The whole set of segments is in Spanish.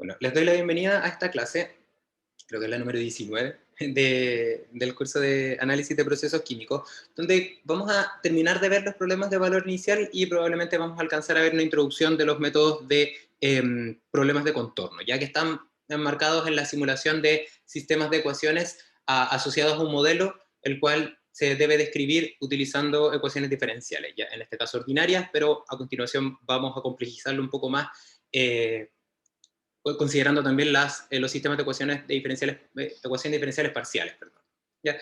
Bueno, les doy la bienvenida a esta clase, creo que es la número 19 del curso de análisis de procesos químicos, donde vamos a terminar de ver los problemas de valor inicial y probablemente vamos a alcanzar a ver una introducción de los métodos de problemas de contorno, ya que están enmarcados en la simulación de sistemas de ecuaciones asociados a un modelo, el cual se debe describir utilizando ecuaciones diferenciales, ya en este caso ordinarias, pero a continuación vamos a complejizarlo un poco más, considerando también los sistemas de ecuaciones diferenciales parciales. Perdón. ¿Ya?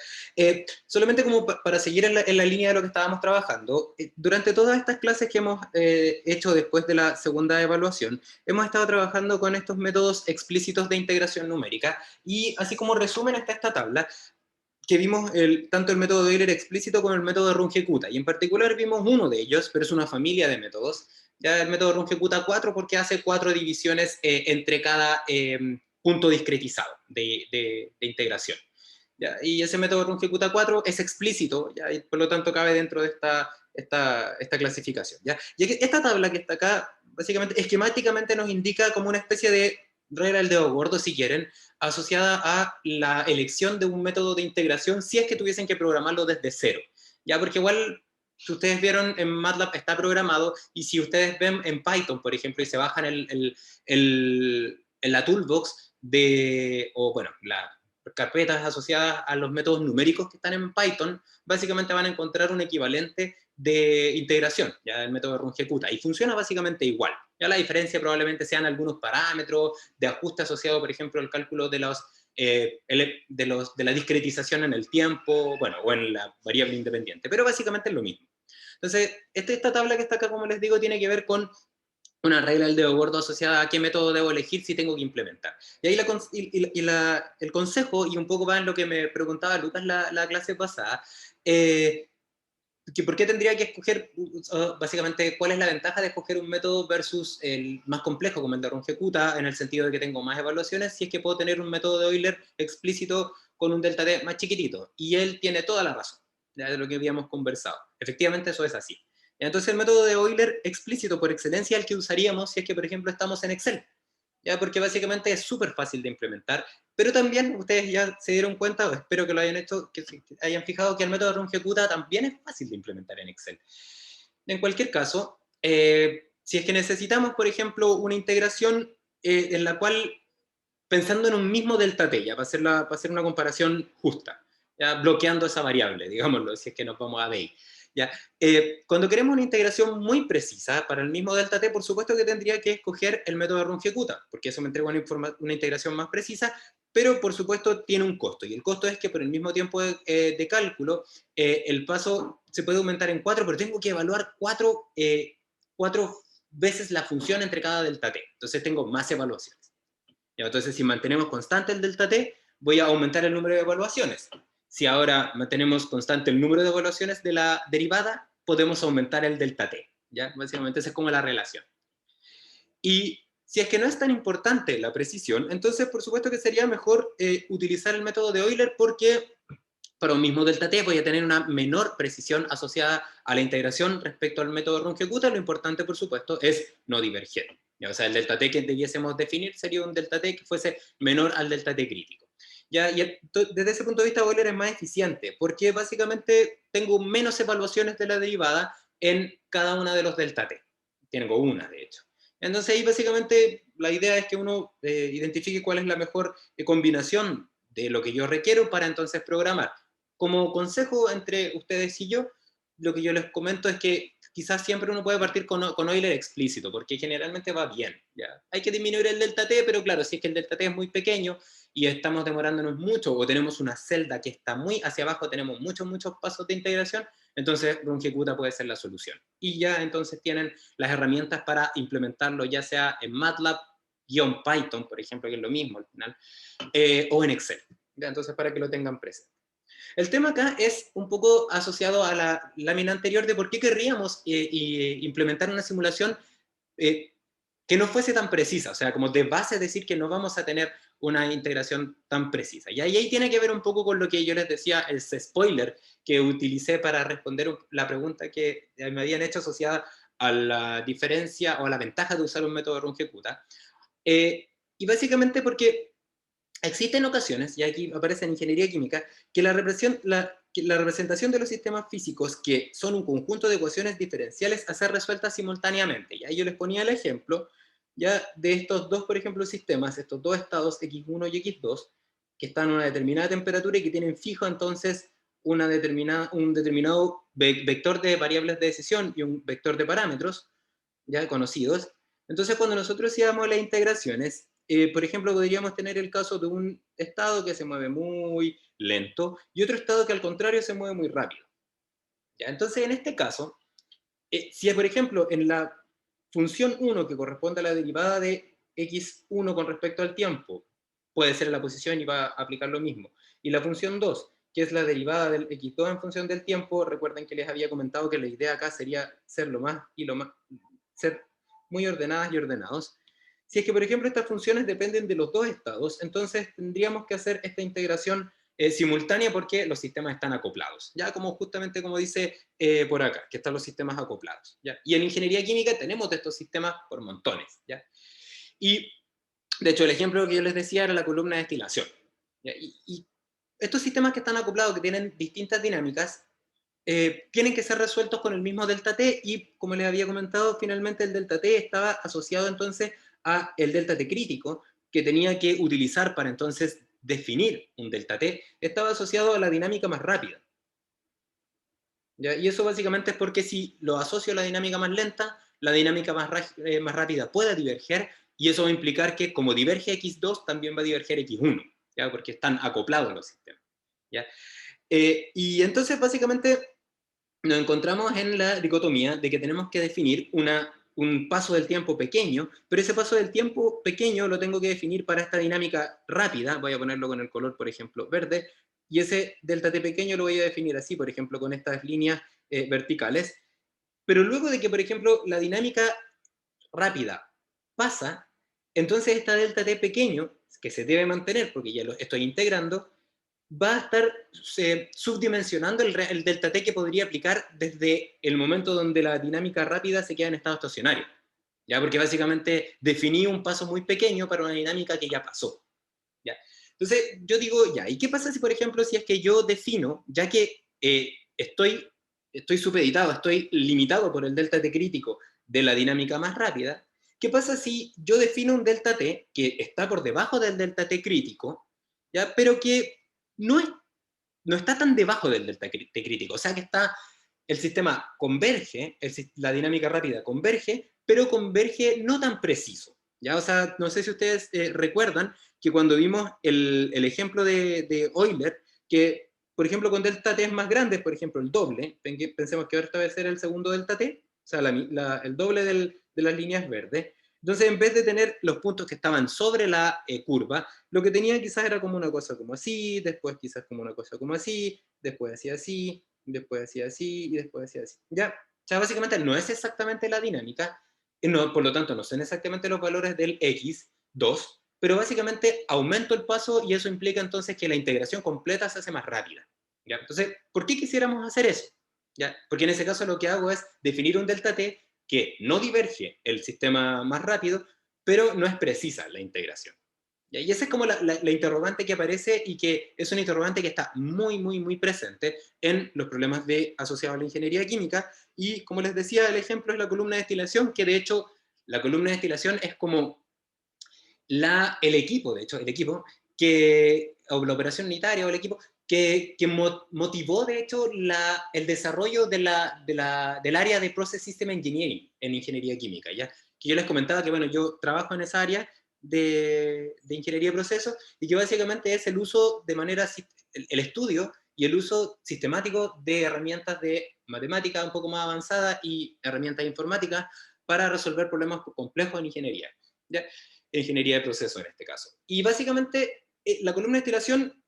Solamente como para seguir en la línea de lo que estábamos trabajando, durante todas estas clases que hemos hecho después de la segunda evaluación, hemos estado trabajando con estos métodos explícitos de integración numérica, y así como resumen está esta tabla, que vimos tanto el método de Euler explícito como el método de Runge-Kutta, y en particular vimos uno de ellos, pero es una familia de métodos, ya el método Runge-Kutta 4, porque hace 4 divisiones entre cada punto discretizado de integración. ¿Ya? Y ese método Runge-Kutta 4 es explícito, ¿ya? Y por lo tanto cabe dentro de esta clasificación. ¿Ya? Y esta tabla que está acá, básicamente, esquemáticamente nos indica como una especie de regla del dedo gordo, si quieren, asociada a la elección de un método de integración si es que tuviesen que programarlo desde cero. Ya, porque igual, si ustedes vieron en MATLAB está programado, y si ustedes ven en Python, por ejemplo, y se bajan en la toolbox o bueno, las carpetas asociadas a los métodos numéricos que están en Python, básicamente van a encontrar un equivalente de integración, ya el método de Runge-Kutta, y funciona básicamente igual. Ya la diferencia probablemente sean algunos parámetros de ajuste asociado, por ejemplo, al cálculo de la discretización en el tiempo, bueno, o en la variable independiente, pero básicamente es lo mismo. Entonces, esta tabla que está acá, como les digo, tiene que ver con una regla del dedo gordo asociada a qué método debo elegir si tengo que implementar. Y ahí el consejo, y un poco va en lo que me preguntaba Lucas la clase pasada, que por qué tendría que escoger, básicamente, cuál es la ventaja de escoger un método versus el más complejo, como el de Runge-Kutta, en el sentido de que tengo más evaluaciones, si es que puedo tener un método de Euler explícito con un delta T más chiquitito. Y él tiene toda la razón, ya de lo que habíamos conversado. Efectivamente, eso es así. Entonces, el método de Euler explícito por excelencia es el que usaríamos si es que, por ejemplo, estamos en Excel, ¿ya? Porque básicamente es súper fácil de implementar, pero también ustedes ya se dieron cuenta, o espero que lo hayan hecho, que hayan fijado que el método Runge-Kutta también es fácil de implementar en Excel. En cualquier caso, si es que necesitamos, por ejemplo, una integración en la cual, pensando en un mismo delta t, ya, para hacer una comparación justa, ya, bloqueando esa variable, digámoslo, si es que nos vamos a DI. ¿Ya? Cuando queremos una integración muy precisa para el mismo delta t, por supuesto que tendría que escoger el método de Runge-Kutta, porque eso me entrega una integración más precisa, pero por supuesto tiene un costo, y el costo es que por el mismo tiempo de cálculo, el paso se puede aumentar en 4, pero tengo que evaluar 4 veces la función entre cada delta t, entonces tengo más evaluaciones. ¿Ya? Entonces, si mantenemos constante el delta t, voy a aumentar el número de evaluaciones. Si ahora mantenemos constante el número de evaluaciones de la derivada, podemos aumentar el delta t. ¿Ya? Básicamente esa es como la relación. Y si es que no es tan importante la precisión, entonces por supuesto que sería mejor utilizar el método de Euler, porque para un mismo delta t voy a tener una menor precisión asociada a la integración respecto al método Runge-Kutta. Lo importante, por supuesto, es no diverger. ¿Ya? O sea, el delta t que debiésemos definir sería un delta t que fuese menor al delta t crítico. ¿Ya? Y desde ese punto de vista, Euler es más eficiente, porque básicamente tengo menos evaluaciones de la derivada en cada una de los delta t. Tengo una, de hecho. Entonces ahí básicamente la idea es que uno identifique cuál es la mejor combinación de lo que yo requiero para entonces programar. Como consejo entre ustedes y yo, lo que yo les comento es que quizás siempre uno puede partir con Euler explícito, porque generalmente va bien, ¿ya? Hay que disminuir el delta t, pero claro, si es que el delta t es muy pequeño y estamos demorándonos mucho, o tenemos una celda que está muy hacia abajo, tenemos muchos pasos de integración, entonces Runge-Kutta puede ser la solución. Y ya entonces tienen las herramientas para implementarlo, ya sea en MATLAB, Python, por ejemplo, que es lo mismo al final, o en Excel. ¿Ya? Entonces, para que lo tengan presente. El tema acá es un poco asociado a la lámina anterior de por qué querríamos implementar una simulación eh, que no fuese tan precisa, o sea, como de base decir que no vamos a tener una integración tan precisa. Y ahí tiene que ver un poco con lo que yo les decía, el spoiler que utilicé para responder la pregunta que me habían hecho asociada a la diferencia o a la ventaja de usar un método Runge-Kutta. Y básicamente porque existen ocasiones, y aquí aparece en ingeniería química, que la representación de los sistemas físicos, que son un conjunto de ecuaciones diferenciales a ser resueltas simultáneamente. Y ahí yo les ponía el ejemplo ya de estos dos, por ejemplo, sistemas, estos dos estados x1 y x2, que están a una determinada temperatura y que tienen fijo entonces un determinado vector de variables de decisión y un vector de parámetros ya conocidos. Entonces, cuando nosotros hacíamos las integraciones, por ejemplo, podríamos tener el caso de un estado que se mueve muy lento y otro estado que al contrario se mueve muy rápido. ¿Ya? Entonces, en este caso, si por ejemplo en la función 1 que corresponde a la derivada de x1 con respecto al tiempo, puede ser la posición y va a aplicar lo mismo, y la función 2, que es la derivada del x2 en función del tiempo, recuerden que les había comentado que la idea acá sería ser ser muy ordenadas y ordenados. Si es que, por ejemplo, estas funciones dependen de los dos estados, entonces tendríamos que hacer esta integración simultánea porque los sistemas están acoplados, ya como justamente como dice por acá, que están los sistemas acoplados. ¿Ya? Y en ingeniería química tenemos de estos sistemas por montones. ¿Ya? Y de hecho el ejemplo que yo les decía era la columna de destilación. ¿Ya? Y estos sistemas que están acoplados, que tienen distintas dinámicas, tienen que ser resueltos con el mismo delta T y, como les había comentado, finalmente el delta T estaba asociado entonces a el delta T crítico, que tenía que utilizar para entonces definir un delta T, estaba asociado a la dinámica más rápida. ¿Ya? Y eso básicamente es porque si lo asocio a la dinámica más lenta, la dinámica más rápida puede diverger, y eso va a implicar que como diverge x2, también va a diverger x1, ¿ya? Porque están acoplados los sistemas. ¿Ya? Y entonces básicamente nos encontramos en la dicotomía de que tenemos que definir un paso del tiempo pequeño, pero ese paso del tiempo pequeño lo tengo que definir para esta dinámica rápida, voy a ponerlo con el color, por ejemplo, verde, y ese delta t pequeño lo voy a definir así, por ejemplo, con estas líneas verticales, pero luego de que, por ejemplo, la dinámica rápida pasa, entonces esta delta t pequeño, que se debe mantener porque ya lo estoy integrando, va a estar subdimensionando el delta t que podría aplicar desde el momento donde la dinámica rápida se queda en estado estacionario. ¿Ya? Porque básicamente definí un paso muy pequeño para una dinámica que ya pasó. ¿Ya? Entonces yo digo, ya, ¿y qué pasa si, por ejemplo, si es que yo defino, ya que estoy supeditado, estoy limitado por el delta t crítico de la dinámica más rápida, ¿qué pasa si yo defino un delta t que está por debajo del delta t crítico, ¿ya? Pero que no, no está tan debajo del delta t crítico? O sea que el sistema converge, la dinámica rápida converge, pero converge no tan preciso. ¿Ya? O sea, no sé si ustedes recuerdan que cuando vimos el ejemplo de Euler, que por ejemplo con delta t es más grande, por ejemplo el doble, pensemos que ahora esta va a ser el segundo delta t, o sea, el doble de las líneas verdes. Entonces, en vez de tener los puntos que estaban sobre la curva, lo que tenía quizás era como una cosa como así, después quizás como una cosa como así, después hacía así, después hacía así, y después hacía así. ¿Ya? O sea, básicamente no es exactamente la dinámica, no, por lo tanto no son exactamente los valores del x2, pero básicamente aumento el paso y eso implica entonces que la integración completa se hace más rápida. ¿Ya? Entonces, ¿por qué quisiéramos hacer eso? ¿Ya? Porque en ese caso lo que hago es definir un delta t que no diverge el sistema más rápido, pero no es precisa la integración. Y esa es como la interrogante que aparece y que es una interrogante que está muy, muy, muy presente en los problemas asociados a la ingeniería química. Y como les decía, el ejemplo es la columna de destilación, que de hecho la columna de destilación es como el equipo, de hecho, o la operación unitaria o el equipo que motivó, de hecho, el desarrollo del área de Process System Engineering en ingeniería química, ¿ya? Que yo les comentaba que, bueno, yo trabajo en esa área de ingeniería de procesos y que básicamente es el uso de manera, el estudio y el uso sistemático de herramientas de matemática un poco más avanzadas y herramientas informáticas para resolver problemas complejos en ingeniería, ¿ya? Ingeniería de procesos en este caso. Y básicamente la columna de destilación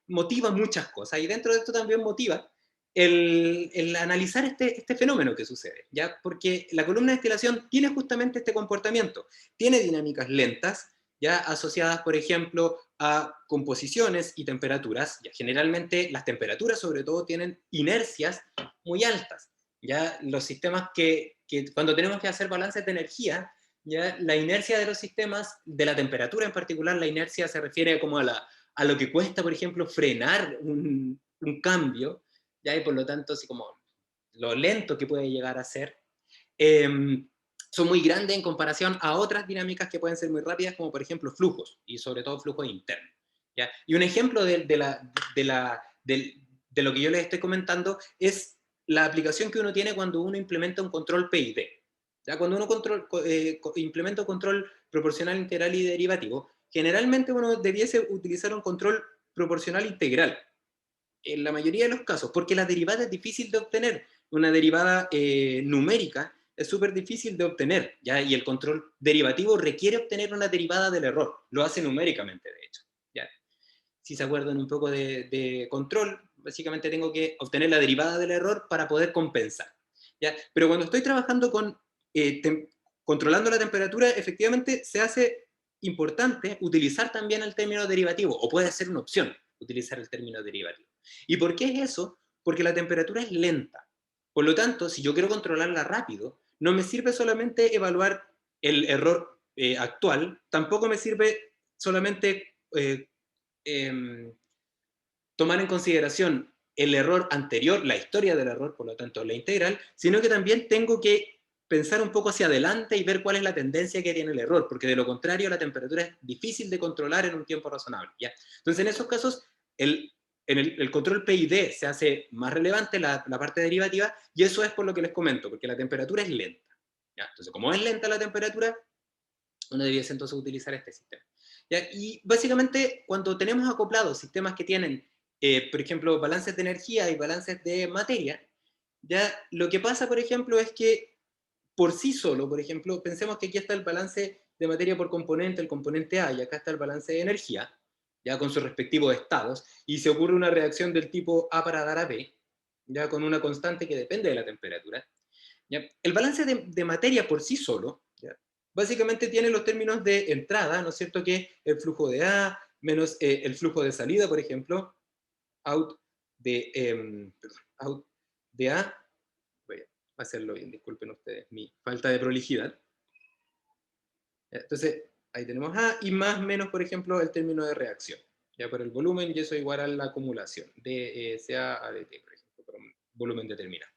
motiva muchas cosas y dentro de esto también motiva el analizar este fenómeno que sucede, ¿ya? Porque la columna de destilación tiene justamente este comportamiento, tiene dinámicas lentas, ya asociadas, por ejemplo, a composiciones y temperaturas. Ya generalmente las temperaturas sobre todo tienen inercias muy altas, ya los sistemas que cuando tenemos que hacer balances de energía, ¿ya? La inercia de los sistemas, de la temperatura en particular, la inercia se refiere como a lo que cuesta, por ejemplo, frenar un cambio, ¿ya? Y por lo tanto, así como lo lento que puede llegar a ser, eh, son muy grandes en comparación a otras dinámicas que pueden ser muy rápidas, como por ejemplo flujos, y sobre todo flujos internos, ¿ya? Y un ejemplo de lo que yo les estoy comentando es la aplicación que uno tiene cuando uno implementa un control PID. ¿Ya? Cuando uno implementa un control proporcional, integral y derivativo, generalmente uno debiese utilizar un control proporcional integral, en la mayoría de los casos, porque la derivada es difícil de obtener. Una derivada numérica es súper difícil de obtener, ¿ya? Y el control derivativo requiere obtener una derivada del error. Lo hace numéricamente, de hecho, ¿ya? Si se acuerdan un poco de control, básicamente tengo que obtener la derivada del error para poder compensar, ¿ya? Pero cuando estoy trabajando con controlando la temperatura, efectivamente se hace importante utilizar también el término derivativo, o puede ser una opción utilizar el término derivativo. ¿Y por qué es eso? Porque la temperatura es lenta. Por lo tanto, si yo quiero controlarla rápido, no me sirve solamente evaluar el error actual, tampoco me sirve solamente eh, tomar en consideración el error anterior, la historia del error, por lo tanto la integral, sino que también tengo que pensar un poco hacia adelante y ver cuál es la tendencia que tiene el error, porque de lo contrario la temperatura es difícil de controlar en un tiempo razonable, ¿ya? Entonces en esos casos el control PID se hace más relevante, la parte derivativa, y eso es por lo que les comento, porque la temperatura es lenta, ¿ya? Entonces como es lenta la temperatura, uno debiese entonces utilizar este sistema, ¿ya? Y básicamente cuando tenemos acoplados sistemas que tienen, por ejemplo, balances de energía y balances de materia, ya lo que pasa, por ejemplo, es que por sí solo, por ejemplo, pensemos que aquí está el balance de materia por componente, el componente A, y acá está el balance de energía, ya con sus respectivos estados, y se ocurre una reacción del tipo A para dar a B, ya con una constante que depende de la temperatura. ¿Ya? El balance de materia por sí solo, ¿ya? Básicamente tiene los términos de entrada, ¿no es cierto? Que es el flujo de A menos el flujo de salida, por ejemplo, out perdón, out de A, voy a hacerlo bien, disculpen ustedes mi falta de prolijidad. ¿Ya? Entonces, ahí tenemos A y más menos, por ejemplo, el término de reacción, ya por el volumen, y eso igual a la acumulación de CA a DT, por ejemplo, por un volumen determinado.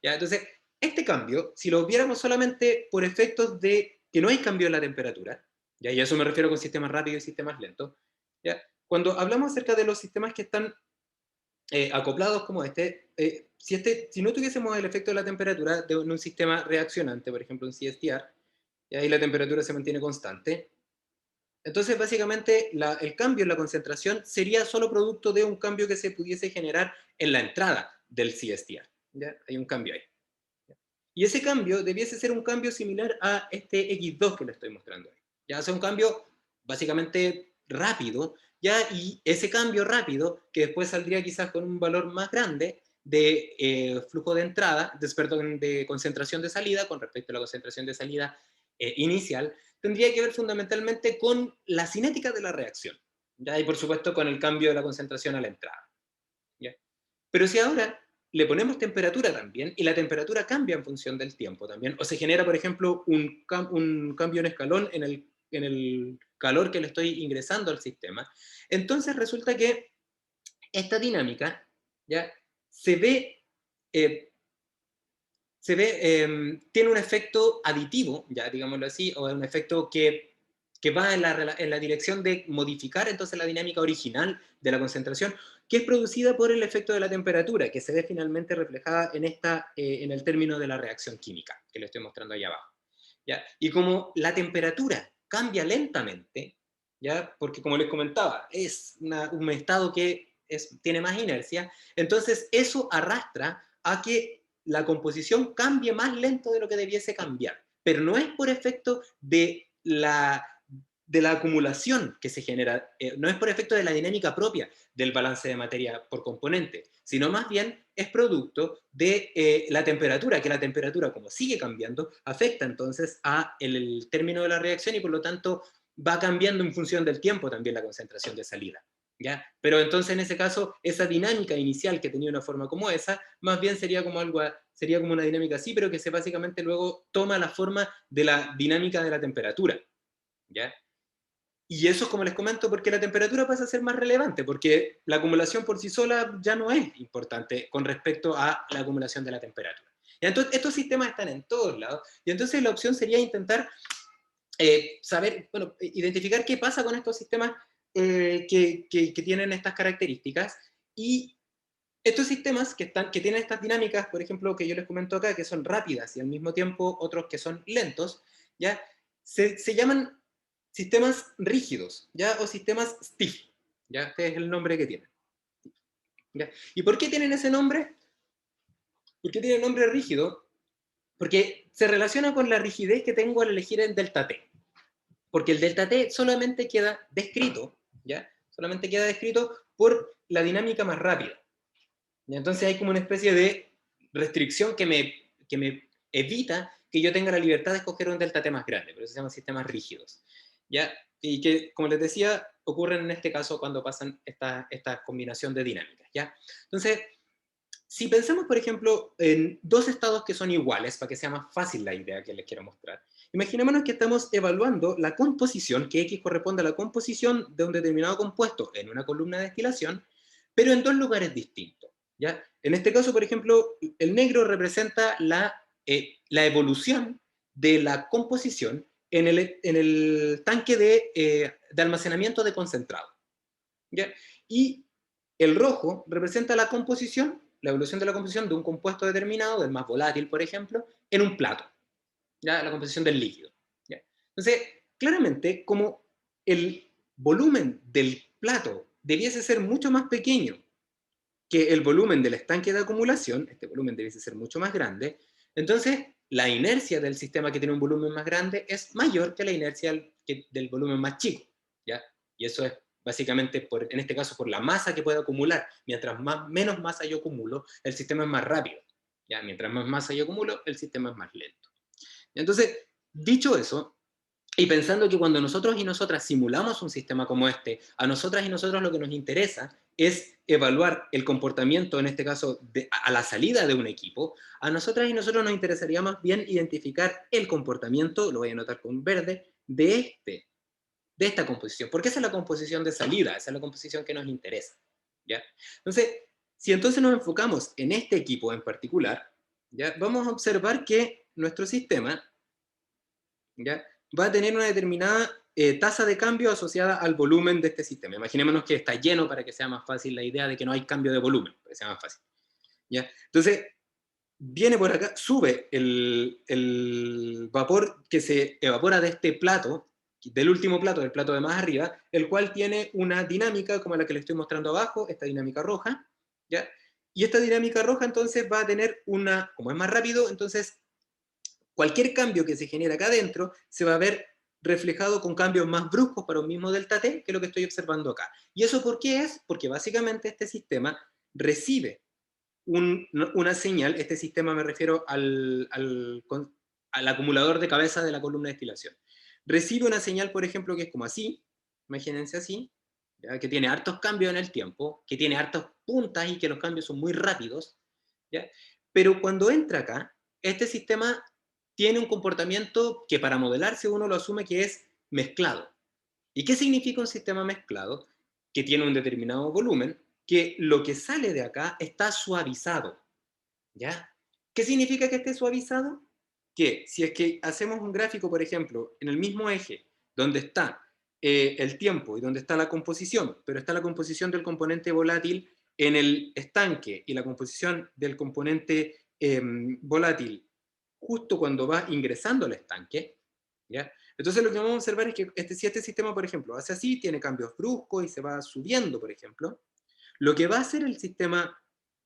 ¿Ya? Entonces, este cambio, si lo viéramos solamente por efectos de que no hay cambio en la temperatura, ¿ya? Y a eso me refiero con sistemas rápidos y sistemas lentos, ¿ya? Cuando hablamos acerca de los sistemas que están acoplados como si no tuviésemos el efecto de la temperatura de un sistema reaccionante, por ejemplo un CSTR, y ahí la temperatura se mantiene constante, entonces básicamente el cambio en la concentración sería solo producto de un cambio que se pudiese generar en la entrada del CSTR, ¿ya? Hay un cambio ahí. Y ese cambio debiese ser un cambio similar a este X2 que le estoy mostrando ahí. Ya hace un cambio básicamente rápido, ya, y ese cambio rápido, que después saldría quizás con un valor más grande de flujo de entrada, perdón, de concentración de salida con respecto a la concentración de salida inicial, tendría que ver fundamentalmente con la cinética de la reacción, ¿ya? Y por supuesto con el cambio de la concentración a la entrada, ¿ya? Pero si ahora le ponemos temperatura también, y la temperatura cambia en función del tiempo también, o se genera, por ejemplo, un cambio en escalón en el calor que le estoy ingresando al sistema, entonces resulta que esta dinámica ya se ve, eh, tiene un efecto aditivo, ya digámoslo así, o un efecto que va en la dirección de modificar entonces la dinámica original de la concentración, que es producida por el efecto de la temperatura, que se ve finalmente reflejada en el término de la reacción química, que le estoy mostrando ahí abajo, ¿ya? Y como la temperatura cambia lentamente, ¿ya? Porque como les comentaba, es un estado que tiene más inercia, entonces eso arrastra a que la composición cambie más lento de lo que debiese cambiar, pero no es por efecto de la acumulación que se genera, no es por efecto de la dinámica propia del balance de materia por componente, sino más bien es producto de la temperatura, que la temperatura, como sigue cambiando, afecta entonces a el término de la reacción y por lo tanto va cambiando en función del tiempo también la concentración de salida, ¿ya? Pero entonces en ese caso, esa dinámica inicial que tenía una forma como esa, más bien sería como algo sería como una dinámica así, pero que se básicamente luego toma la forma de la dinámica de la temperatura, ¿ya? Y eso, como les comento, porque la temperatura pasa a ser más relevante, porque la acumulación por sí sola ya no es importante con respecto a la acumulación de la temperatura. Y entonces, estos sistemas están en todos lados, y entonces la opción sería intentar saber, bueno, identificar qué pasa con estos sistemas que tienen estas características, y estos sistemas que tienen estas dinámicas, por ejemplo, que yo les comento acá, que son rápidas y al mismo tiempo otros que son lentos, ¿ya? Se llaman sistemas rígidos, ¿ya? O sistemas stiff, ¿ya? Este es el nombre que tienen, ¿ya? ¿Y por qué tienen ese nombre? ¿Por qué tienen nombre rígido? Porque se relaciona con la rigidez que tengo al elegir el delta T. Porque el delta T solamente queda descrito, ¿ya? Solamente queda descrito por la dinámica más rápida. Y entonces hay como una especie de restricción que me evita que yo tenga la libertad de escoger un delta T más grande, por eso se llaman sistemas rígidos, ¿ya? Y que, como les decía, ocurren en este caso cuando pasan esta combinación de dinámicas, ¿ya? Entonces, si pensamos, por ejemplo, en dos estados que son iguales, para que sea más fácil la idea que les quiero mostrar, imaginémonos que estamos evaluando la composición, que X corresponde a la composición de un determinado compuesto en una columna de destilación, pero en dos lugares distintos, ¿ya? En este caso, por ejemplo, el negro representa la evolución de la composición en el tanque de almacenamiento de concentrado, ¿ya? Y el rojo representa la composición, la evolución de la composición de un compuesto determinado, del más volátil, por ejemplo, en un plato, ¿ya? La composición del líquido, ¿ya? Entonces, claramente, como el volumen del plato debiese ser mucho más pequeño que el volumen del estanque de acumulación, este volumen debiese ser mucho más grande, entonces la inercia del sistema que tiene un volumen más grande es mayor que la inercia del volumen más chico, ¿ya? Y eso es básicamente, en este caso, por la masa que puedo acumular. Mientras menos masa yo acumulo, el sistema es más rápido, ¿ya? Mientras más masa yo acumulo, el sistema es más lento. Entonces, dicho eso, y pensando que cuando nosotros y nosotras simulamos un sistema como este, a nosotras y nosotros lo que nos interesa es evaluar el comportamiento, en este caso, a la salida de un equipo, a nosotras y nosotros nos interesaría más bien identificar el comportamiento, lo voy a anotar con verde, de esta composición, porque esa es la composición de salida, esa es la composición que nos interesa, ¿ya? Entonces, si entonces nos enfocamos en este equipo en particular, ¿ya? Vamos a observar que nuestro sistema, ¿ya? Va a tener una determinada tasa de cambio asociada al volumen de este sistema. Imaginémonos que está lleno para que sea más fácil la idea de que no hay cambio de volumen, para que sea más fácil, ¿ya? Entonces, viene por acá, sube el vapor que se evapora de este plato, del último plato, del plato de más arriba, el cual tiene una dinámica como la que le estoy mostrando abajo, esta dinámica roja, ¿ya? Y esta dinámica roja entonces va a tener como es más rápido, entonces cualquier cambio que se genera acá adentro se va a ver reflejado con cambios más bruscos para un mismo delta T, que es lo que estoy observando acá. ¿Y eso por qué es? Porque básicamente este sistema recibe una señal, este sistema me refiero al acumulador de cabeza de la columna de destilación. Recibe una señal, por ejemplo, que es como así, imagínense así, ¿ya? Que tiene hartos cambios en el tiempo, que tiene hartas puntas y que los cambios son muy rápidos, ¿ya? Pero cuando entra acá, este sistema tiene un comportamiento que para modelarse uno lo asume que es mezclado. ¿Y qué significa un sistema mezclado? Que tiene un determinado volumen, que lo que sale de acá está suavizado, ¿ya? ¿Qué significa que esté suavizado? Que si es que hacemos un gráfico, por ejemplo, en el mismo eje, donde está el tiempo y donde está la composición, pero está la composición del componente volátil en el estanque y la composición del componente volátil justo cuando va ingresando al estanque, ¿ya? Entonces lo que vamos a observar es que si este sistema, por ejemplo, hace así, tiene cambios bruscos y se va subiendo, por ejemplo, lo que va a hacer el sistema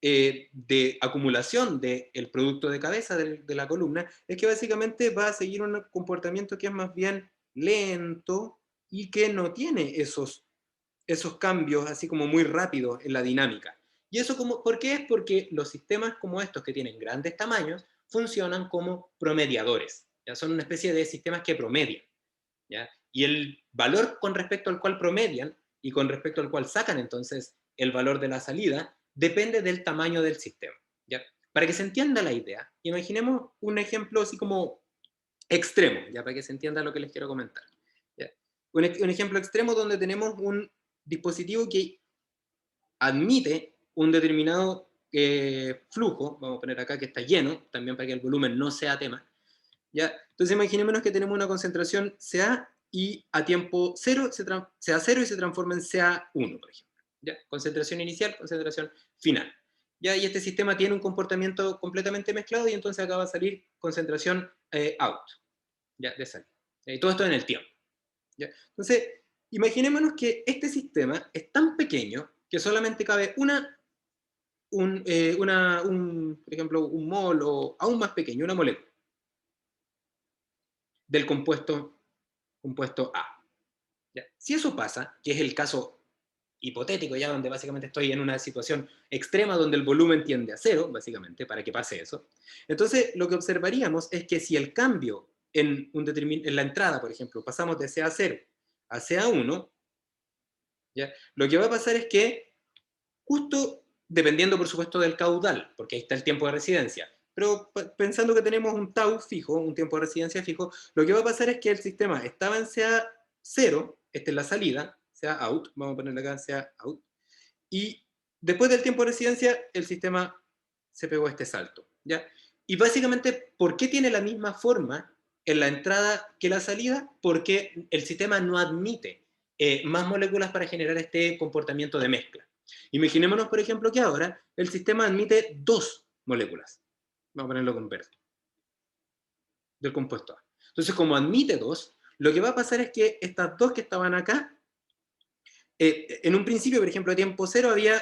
de acumulación del producto de cabeza de la columna es que básicamente va a seguir un comportamiento que es más bien lento y que no tiene esos cambios así como muy rápidos en la dinámica. ¿Y eso por qué es? Porque los sistemas como estos que tienen grandes tamaños funcionan como promediadores, ¿ya? Son una especie de sistemas que promedian, ¿ya? Y el valor con respecto al cual promedian y con respecto al cual sacan entonces el valor de la salida depende del tamaño del sistema, ¿ya? Para que se entienda la idea, imaginemos un ejemplo así como extremo, ya para que se entienda lo que les quiero comentar. ¿Ya? Un ejemplo extremo donde tenemos un dispositivo que admite un determinado flujo, vamos a poner acá que está lleno, también para que el volumen no sea tema, ¿ya? Entonces imaginémonos que tenemos una concentración Ca y a tiempo cero sea cero y se transforma en Ca1, por ejemplo. ¿Ya? Concentración inicial, concentración final. ¿Ya? Y este sistema tiene un comportamiento completamente mezclado y entonces acá va a salir concentración out, ¿ya? De salida. Y todo esto en el tiempo. ¿Ya? Entonces, imaginémonos que este sistema es tan pequeño que solamente cabe por ejemplo, un mol o aún más pequeño, una molécula del compuesto A. ¿Ya? Si eso pasa, que es el caso hipotético ya donde básicamente estoy en una situación extrema donde el volumen tiende a cero, básicamente, para que pase eso, entonces lo que observaríamos es que si el cambio en la entrada, por ejemplo, pasamos de CA0 a CA1, ¿ya? Lo que va a pasar es que justo dependiendo, por supuesto, del caudal, porque ahí está el tiempo de residencia, pero pensando que tenemos un tau fijo, un tiempo de residencia fijo, lo que va a pasar es que el sistema estaba en CA0, esta es la salida, sea out, vamos a ponerle acá sea out, y después del tiempo de residencia el sistema se pegó este salto, ¿ya? Y básicamente, ¿por qué tiene la misma forma en la entrada que la salida? Porque el sistema no admite más moléculas para generar este comportamiento de mezcla. Imaginémonos, por ejemplo, que ahora el sistema admite dos moléculas. Vamos a ponerlo con verde. Del compuesto A. Entonces, como admite dos, lo que va a pasar es que estas dos que estaban acá, en un principio, por ejemplo, a tiempo cero había,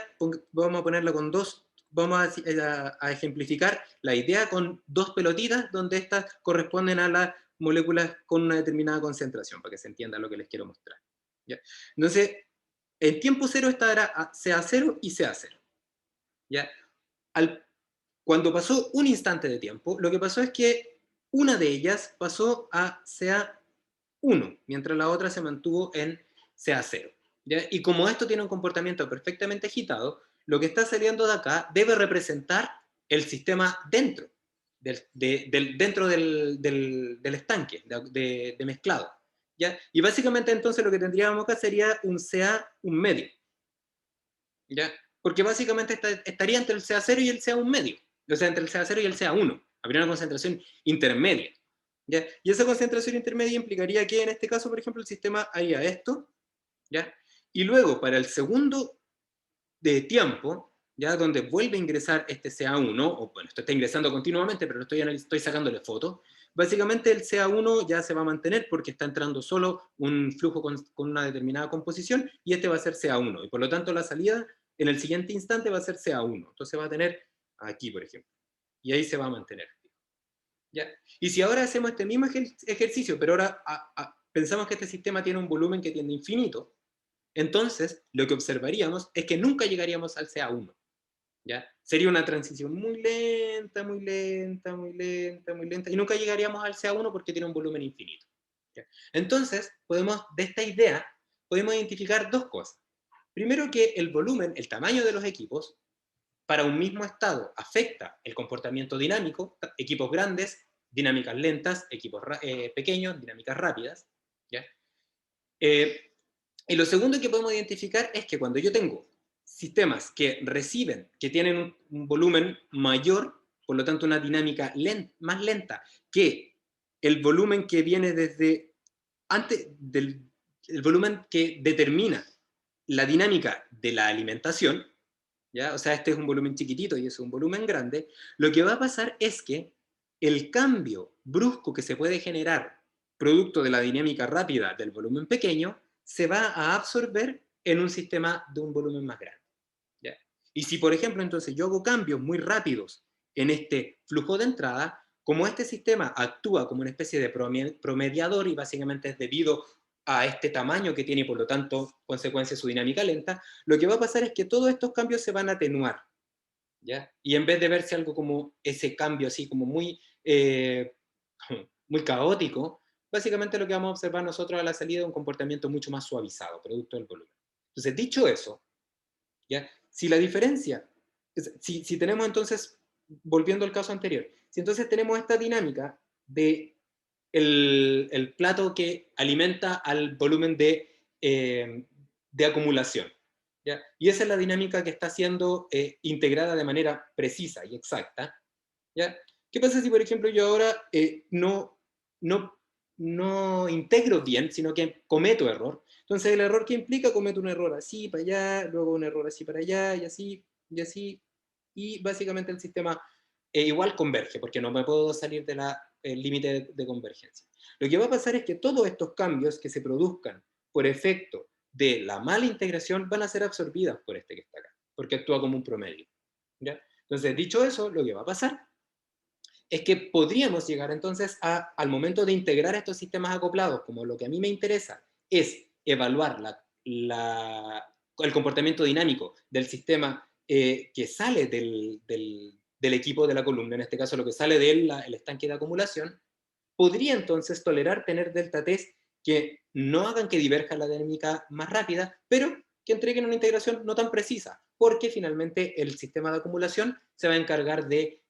vamos a ponerlo con dos, vamos a ejemplificar la idea con dos pelotitas donde estas corresponden a las moléculas con una determinada concentración, para que se entienda lo que les quiero mostrar. ¿Ya? Entonces, en tiempo cero esta era CA0 y CA0. ¿Ya? Cuando pasó un instante de tiempo, lo que pasó es que una de ellas pasó a CA1, mientras la otra se mantuvo en CA0. ¿Ya? Y como esto tiene un comportamiento perfectamente agitado, lo que está saliendo de acá debe representar el sistema dentro del estanque de mezclado. ¿Ya? Y básicamente entonces lo que tendríamos acá sería un CA un medio. ¿Ya? Porque básicamente estaría entre el CA0 y el CA1 medio. O sea, entre el CA0 y el CA1. Habría una concentración intermedia. ¿Ya? Y esa concentración intermedia implicaría que en este caso, por ejemplo, el sistema haría esto, ¿ya? Y luego, para el segundo de tiempo, ¿ya? Donde vuelve a ingresar este CA1, o bueno, esto está ingresando continuamente, pero estoy sacándole fotos, básicamente el CA1 ya se va a mantener porque está entrando solo un flujo con una determinada composición y este va a ser CA1. Y por lo tanto la salida en el siguiente instante va a ser CA1. Entonces va a tener aquí, por ejemplo. Y ahí se va a mantener. ¿Ya? Y si ahora hacemos este mismo ejercicio, pero ahora pensamos que este sistema tiene un volumen que tiende a infinito, entonces lo que observaríamos es que nunca llegaríamos al CA1. ¿Ya? Sería una transición muy lenta, muy lenta, muy lenta, muy lenta, y nunca llegaríamos al CA1 porque tiene un volumen infinito. ¿Ya? Entonces, de esta idea, podemos identificar dos cosas. Primero, que el volumen, el tamaño de los equipos, para un mismo estado afecta el comportamiento dinámico, equipos grandes, dinámicas lentas, equipos pequeños, dinámicas rápidas. ¿Ya? Y lo segundo que podemos identificar es que cuando yo tengo sistemas que reciben, que tienen un volumen mayor, por lo tanto una dinámica más lenta que el volumen que viene desde antes del el volumen que determina la dinámica de la alimentación, ¿ya? O sea, este es un volumen chiquitito y es un volumen grande, lo que va a pasar es que el cambio brusco que se puede generar producto de la dinámica rápida del volumen pequeño se va a absorber en un sistema de un volumen más grande. ¿Ya? Y si, por ejemplo, entonces yo hago cambios muy rápidos en este flujo de entrada, como este sistema actúa como una especie de promediador y básicamente es debido a este tamaño que tiene y por lo tanto consecuencia su dinámica lenta, lo que va a pasar es que todos estos cambios se van a atenuar, ¿ya? Y en vez de verse algo como ese cambio así como muy caótico, básicamente lo que vamos a observar nosotros a la salida es un comportamiento mucho más suavizado, producto del volumen. Entonces, dicho eso, ¿ya? Si la diferencia, si tenemos entonces volviendo al caso anterior, si entonces tenemos esta dinámica de el plato que alimenta al volumen de acumulación, ¿ya? Y esa es la dinámica que está siendo integrada de manera precisa y exacta, ¿ya? ¿Qué pasa si, por ejemplo, yo ahora no, no integro bien, sino que cometo error? Entonces, el error que implica, cometo un error así para allá, luego un error así para allá, y así, y básicamente el sistema igual converge, porque no me puedo salir del límite de convergencia. Lo que va a pasar es que todos estos cambios que se produzcan por efecto de la mala integración van a ser absorbidas por este que está acá, porque actúa como un promedio, ¿ya? Entonces, dicho eso, lo que va a pasar es que podríamos llegar entonces al momento de integrar estos sistemas acoplados, como lo que a mí me interesa es evaluar el comportamiento dinámico del sistema que sale del equipo de la columna, en este caso lo que sale del el estanque de acumulación, podría entonces tolerar tener delta T que no hagan que diverja la dinámica más rápida, pero que entreguen una integración no tan precisa, porque finalmente el sistema de acumulación se va a encargar de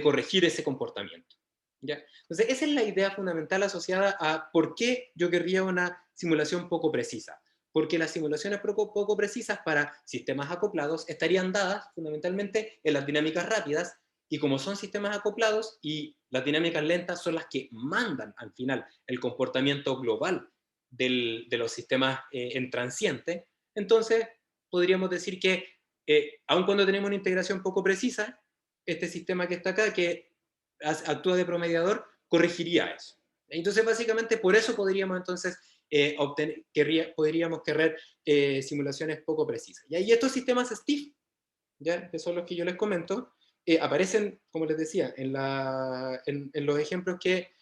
corregir ese comportamiento, ¿ya? Entonces, esa es la idea fundamental asociada a por qué yo querría una simulación poco precisa. Porque las simulaciones poco precisas para sistemas acoplados estarían dadas fundamentalmente en las dinámicas rápidas, y como son sistemas acoplados y las dinámicas lentas son las que mandan al final el comportamiento global de los sistemas en transiente, entonces podríamos decir que aun cuando tenemos una integración poco precisa, este sistema que está acá, que actúa de promediador, corregiría eso. Entonces, básicamente, por eso podríamos entonces podríamos querer simulaciones poco precisas. Y estos sistemas STIF, ¿ya? Que son los que yo les comento, aparecen, como les decía, en los ejemplos que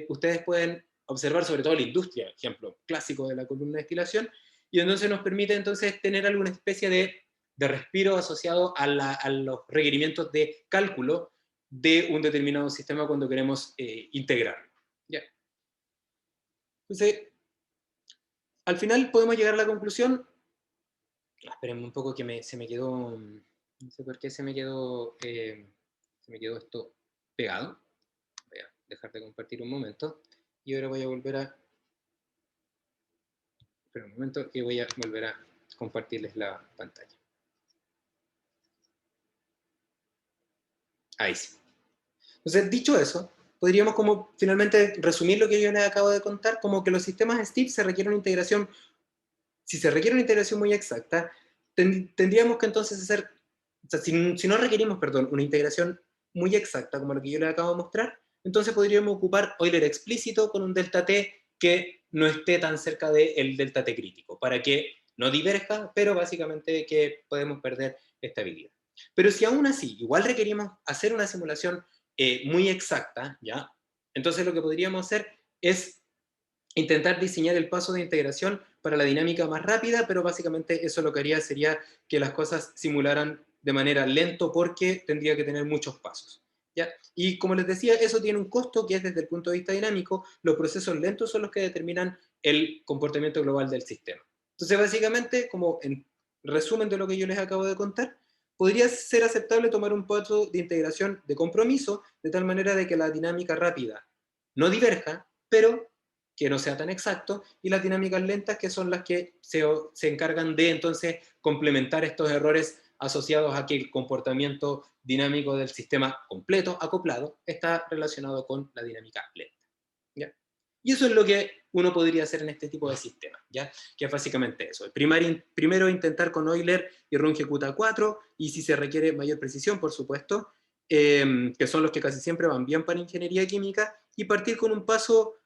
ustedes pueden observar, sobre todo en la industria, ejemplo clásico de la columna de destilación, y entonces nos permite entonces tener alguna especie de respiro asociado a los requerimientos de cálculo de un determinado sistema cuando queremos integrarlo. ¿Ya? Entonces, al final podemos llegar a la conclusión, espérenme un poco que se me quedó, no sé por qué se me quedó esto pegado. Voy a dejar de compartir un momento y ahora voy a volver a, espera un momento, y voy a volver a compartirles la pantalla. Ahí sí. Entonces, dicho eso, podríamos como finalmente resumir lo que yo les acabo de contar, como que los sistemas STIP se requiere una integración, si se requiere una integración muy exacta, tendríamos que entonces hacer, o sea, si no requerimos, perdón, una integración muy exacta, como lo que yo les acabo de mostrar, entonces podríamos ocupar Euler explícito con un delta t que no esté tan cerca del delta t crítico, para que no diverja, pero básicamente que podemos perder estabilidad. Pero si aún así, igual requerimos hacer una simulación muy exacta, ¿ya? Entonces lo que podríamos hacer es intentar diseñar el paso de integración para la dinámica más rápida, pero básicamente eso lo que haría sería que las cosas simularan de manera lento porque tendría que tener muchos pasos, ¿ya? Y como les decía, eso tiene un costo que es desde el punto de vista dinámico, los procesos lentos son los que determinan el comportamiento global del sistema. Entonces, básicamente, como en resumen de lo que yo les acabo de contar, podría ser aceptable tomar un paso de integración de compromiso de tal manera de que la dinámica rápida no diverja, pero que no sea tan exacto, y las dinámicas lentas, que son las que se encargan de entonces complementar estos errores asociados a que el comportamiento dinámico del sistema completo, acoplado, está relacionado con la dinámica lenta, ¿ya? Y eso es lo que uno podría hacer en este tipo de sistemas, ¿ya? Que es básicamente eso. Primero intentar con Euler y Runge QT4, y si se requiere mayor precisión, por supuesto, que son los que casi siempre van bien para ingeniería química, y partir con un paso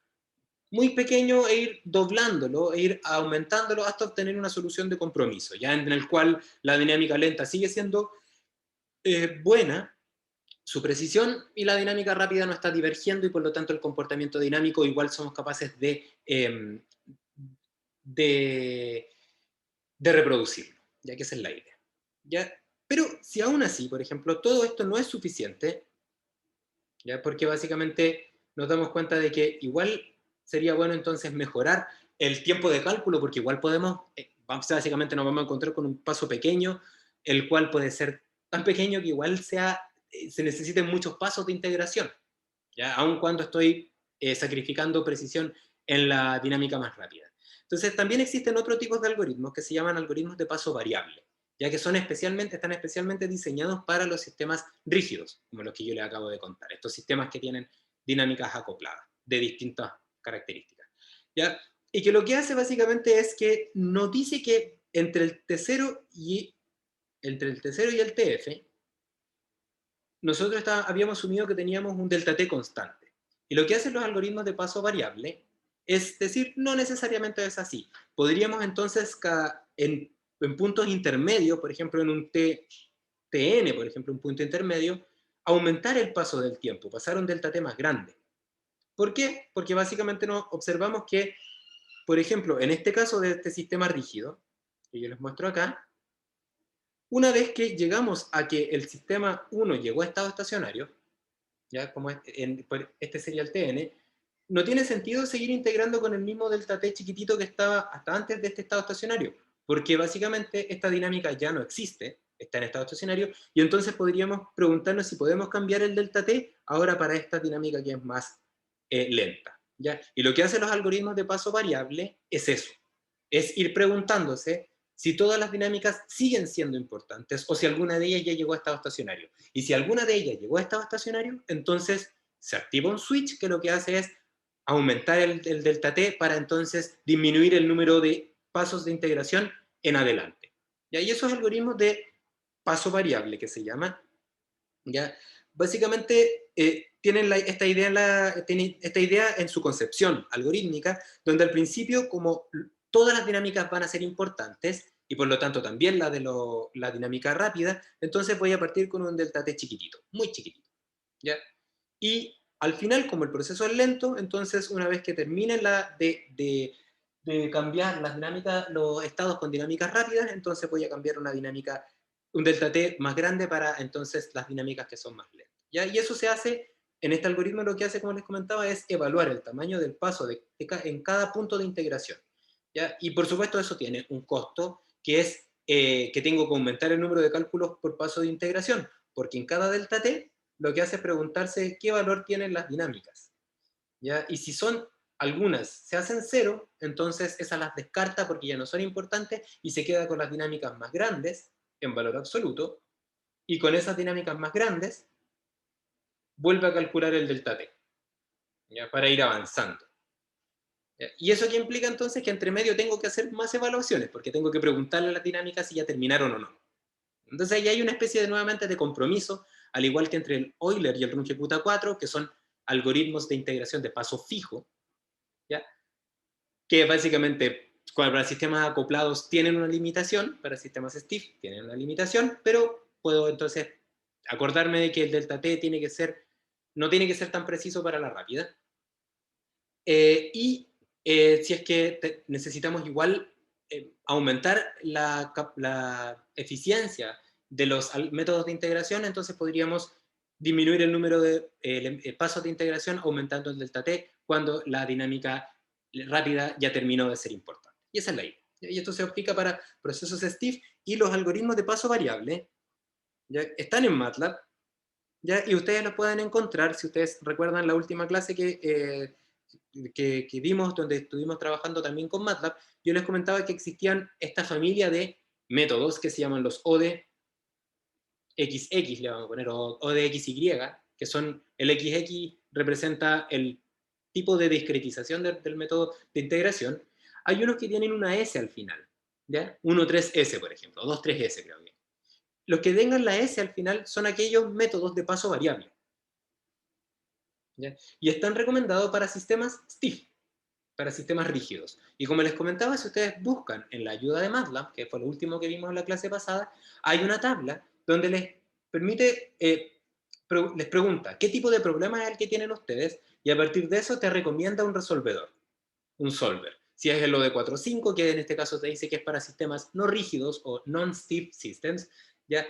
muy pequeño e ir doblándolo, e ir aumentándolo hasta obtener una solución de compromiso, ya en el cual la dinámica lenta sigue siendo buena, su precisión, y la dinámica rápida no está divergiendo, y por lo tanto el comportamiento dinámico igual somos capaces de, de reproducirlo, ya que esa es la idea. ¿Ya? Pero si aún así, por ejemplo, todo esto no es suficiente, ¿ya? Porque básicamente nos damos cuenta de que igual sería bueno entonces mejorar el tiempo de cálculo, porque igual podemos, básicamente nos vamos a encontrar con un paso pequeño, el cual puede ser tan pequeño que igual sea se necesiten muchos pasos de integración, ¿ya? Aun cuando estoy sacrificando precisión en la dinámica más rápida. Entonces, también existen otros tipos de algoritmos que se llaman algoritmos de paso variable, ya que están especialmente diseñados para los sistemas rígidos, como los que yo les acabo de contar, estos sistemas que tienen dinámicas acopladas de distintas características, ¿ya? Y que lo que hace básicamente es que nos dice que entre el T0 y el TF, nosotros habíamos asumido que teníamos un delta T constante. Y lo que hacen los algoritmos de paso variable es decir, no necesariamente es así. Podríamos entonces, en puntos intermedios, por ejemplo, en un TN, por ejemplo, un punto intermedio, aumentar el paso del tiempo, pasar a un delta T más grande. ¿Por qué? Porque básicamente nos observamos que, por ejemplo, en este caso de este sistema rígido, que yo les muestro acá, una vez que llegamos a que el sistema 1 llegó a estado estacionario, ya como este sería el TN, no tiene sentido seguir integrando con el mismo delta T chiquitito que estaba hasta antes de este estado estacionario, porque básicamente esta dinámica ya no existe, está en estado estacionario, y entonces podríamos preguntarnos si podemos cambiar el delta T ahora para esta dinámica que es más lenta, ¿ya? Y lo que hacen los algoritmos de paso variable es eso, es ir preguntándose si todas las dinámicas siguen siendo importantes o si alguna de ellas ya llegó a estado estacionario. Y si alguna de ellas llegó a estado estacionario, entonces se activa un switch que lo que hace es aumentar el delta T para entonces disminuir el número de pasos de integración en adelante. ¿Ya? Y esos algoritmos de paso variable que se llama, ¿ya? Básicamente tienen esta idea en su concepción algorítmica, donde al principio, como todas las dinámicas van a ser importantes, y por lo tanto también la dinámica rápida, entonces voy a partir con un delta T chiquitito, muy chiquitito, ¿ya? Y al final, como el proceso es lento, entonces una vez que termine de cambiar las dinámicas, los estados con dinámicas rápidas, entonces voy a cambiar un delta T más grande para entonces las dinámicas que son más lentas, ¿ya? Y eso se hace, en este algoritmo lo que hace, como les comentaba, es evaluar el tamaño del paso en cada punto de integración, ¿ya? Y por supuesto eso tiene un costo que es que tengo que aumentar el número de cálculos por paso de integración, porque en cada delta T lo que hace es preguntarse qué valor tienen las dinámicas, ¿ya? Y si son algunas se hacen cero, entonces esas las descarta porque ya no son importantes y se queda con las dinámicas más grandes en valor absoluto, y con esas dinámicas más grandes vuelve a calcular el delta T, ¿ya? Para ir avanzando. ¿Ya? Y eso que implica entonces que entre medio tengo que hacer más evaluaciones, porque tengo que preguntarle a las dinámicas si ya terminaron o no. Entonces ahí hay una especie nuevamente de compromiso, al igual que entre el Euler y el Runge-Kutta-4, que son algoritmos de integración de paso fijo, ¿ya? Que básicamente para sistemas acoplados tienen una limitación, para sistemas stiff tienen una limitación, pero puedo entonces acordarme de que el delta T no tiene que ser tan preciso para la rápida. Si es que necesitamos igual aumentar la eficiencia de los métodos de integración, entonces podríamos disminuir el número de pasos de integración aumentando el delta T cuando la dinámica rápida ya terminó de ser importante. Y esa es la idea. Y esto se aplica para procesos STIF, y los algoritmos de paso variable ya están en MATLAB, ¿ya? Y ustedes los pueden encontrar, si ustedes recuerdan la última clase que vimos, donde estuvimos trabajando también con MATLAB, yo les comentaba que existían esta familia de métodos que se llaman los ODXX, le vamos a poner, o ODXY, que son, el XX representa el tipo de discretización del método de integración. Hay unos que tienen una S al final, ¿ya? 1,3S, por ejemplo, o 2,3S, creo que. Los que tengan la S al final son aquellos métodos de paso variable, ¿ya? Y están recomendados para sistemas stiff, para sistemas rígidos. Y como les comentaba, si ustedes buscan en la ayuda de MATLAB, que fue lo último que vimos en la clase pasada, hay una tabla donde les permite, les pregunta qué tipo de problema es el que tienen ustedes, y a partir de eso te recomienda un resolvedor, un solver. Si es el OD45, que en este caso te dice que es para sistemas no rígidos o non-stiff systems, ¿ya?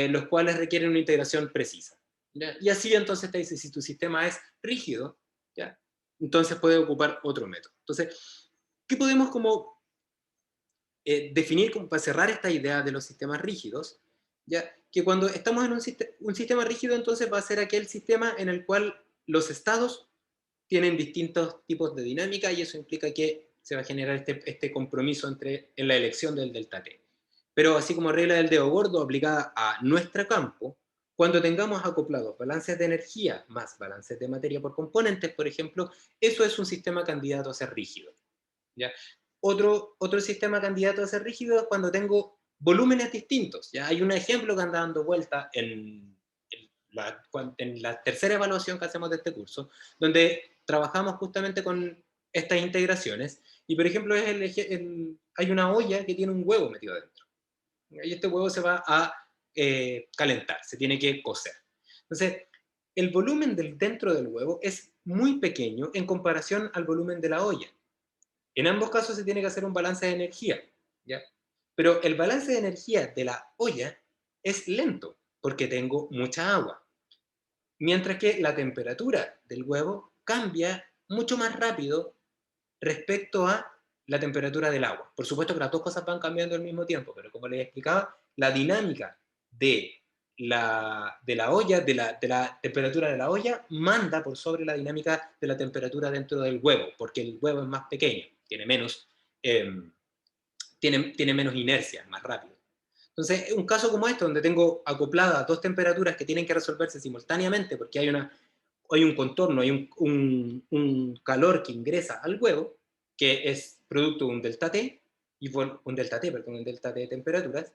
Los cuales requieren una integración precisa, ¿ya? Y así entonces te dice, si tu sistema es rígido, ¿ya? Entonces puede ocupar otro método. Entonces, ¿qué podemos como definir como para cerrar esta idea de los sistemas rígidos? ¿ya? Que cuando estamos en un sistema rígido, entonces va a ser aquel sistema en el cual los estados tienen distintos tipos de dinámica y eso implica que se va a generar este compromiso en la elección del delta T. Pero así como regla del dedo gordo aplicada a nuestro campo, cuando tengamos acoplados balances de energía más balances de materia por componentes, por ejemplo, eso es un sistema candidato a ser rígido. ¿Ya? Otro sistema candidato a ser rígido es cuando tengo volúmenes distintos. ¿Ya? Hay un ejemplo que anda dando vuelta en la tercera evaluación que hacemos de este curso, donde trabajamos justamente con estas integraciones, y por ejemplo hay una olla que tiene un huevo metido dentro, y este huevo se va a calentar, se tiene que cocer. Entonces, el volumen dentro del huevo es muy pequeño en comparación al volumen de la olla. En ambos casos se tiene que hacer un balance de energía, ¿ya? Pero el balance de energía de la olla es lento, porque tengo mucha agua. Mientras que la temperatura del huevo cambia mucho más rápido respecto a la temperatura del agua. Por supuesto que las dos cosas van cambiando al mismo tiempo, pero como les explicaba, la dinámica de la olla, de la temperatura de la olla, manda por sobre la dinámica de la temperatura dentro del huevo, porque el huevo es más pequeño, tiene menos, eh, tiene menos inercia, más rápido. Entonces, un caso como este, donde tengo acopladas dos temperaturas que tienen que resolverse simultáneamente, porque hay un contorno, hay un calor que ingresa al huevo, que es producto de un delta T, un delta T, perdón, un delta T de temperaturas,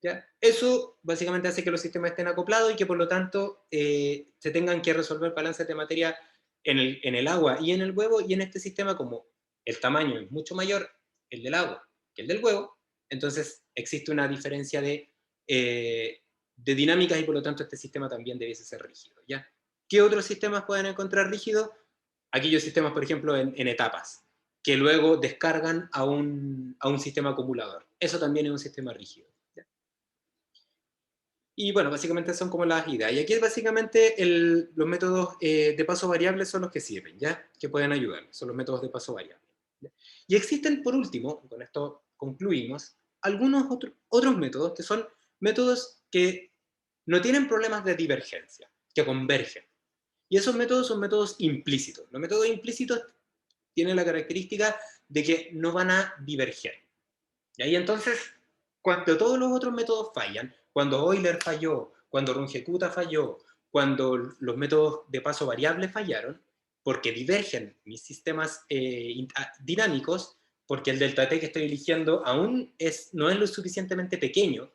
¿ya? Eso básicamente hace que los sistemas estén acoplados y que por lo tanto se tengan que resolver balances de materia en el agua y en el huevo, y en este sistema, como el tamaño es mucho mayor, el del agua, que el del huevo, entonces existe una diferencia de dinámicas y por lo tanto este sistema también debiese ser rígido, ¿ya? ¿Qué otros sistemas pueden encontrar rígidos? Aquellos sistemas, por ejemplo, en etapas, que luego descargan a un sistema acumulador. Eso también es un sistema rígido. Y bueno, básicamente son como las ideas. Y aquí básicamente los métodos de paso variable son los que sirven, ¿ya? Que pueden ayudar, son los métodos de paso variable. ¿Ya? Y existen, por último, con esto concluimos, algunos otros métodos que son métodos que no tienen problemas de divergencia, que convergen. Y esos métodos son métodos implícitos. Los métodos implícitos tienen la característica de que no van a diverger. Y ahí entonces, cuando todos los otros métodos fallan, cuando Euler falló, cuando Runge-Kutta falló, cuando los métodos de paso variable fallaron, porque divergen mis sistemas dinámicos, porque el delta T que estoy eligiendo aún no es lo suficientemente pequeño,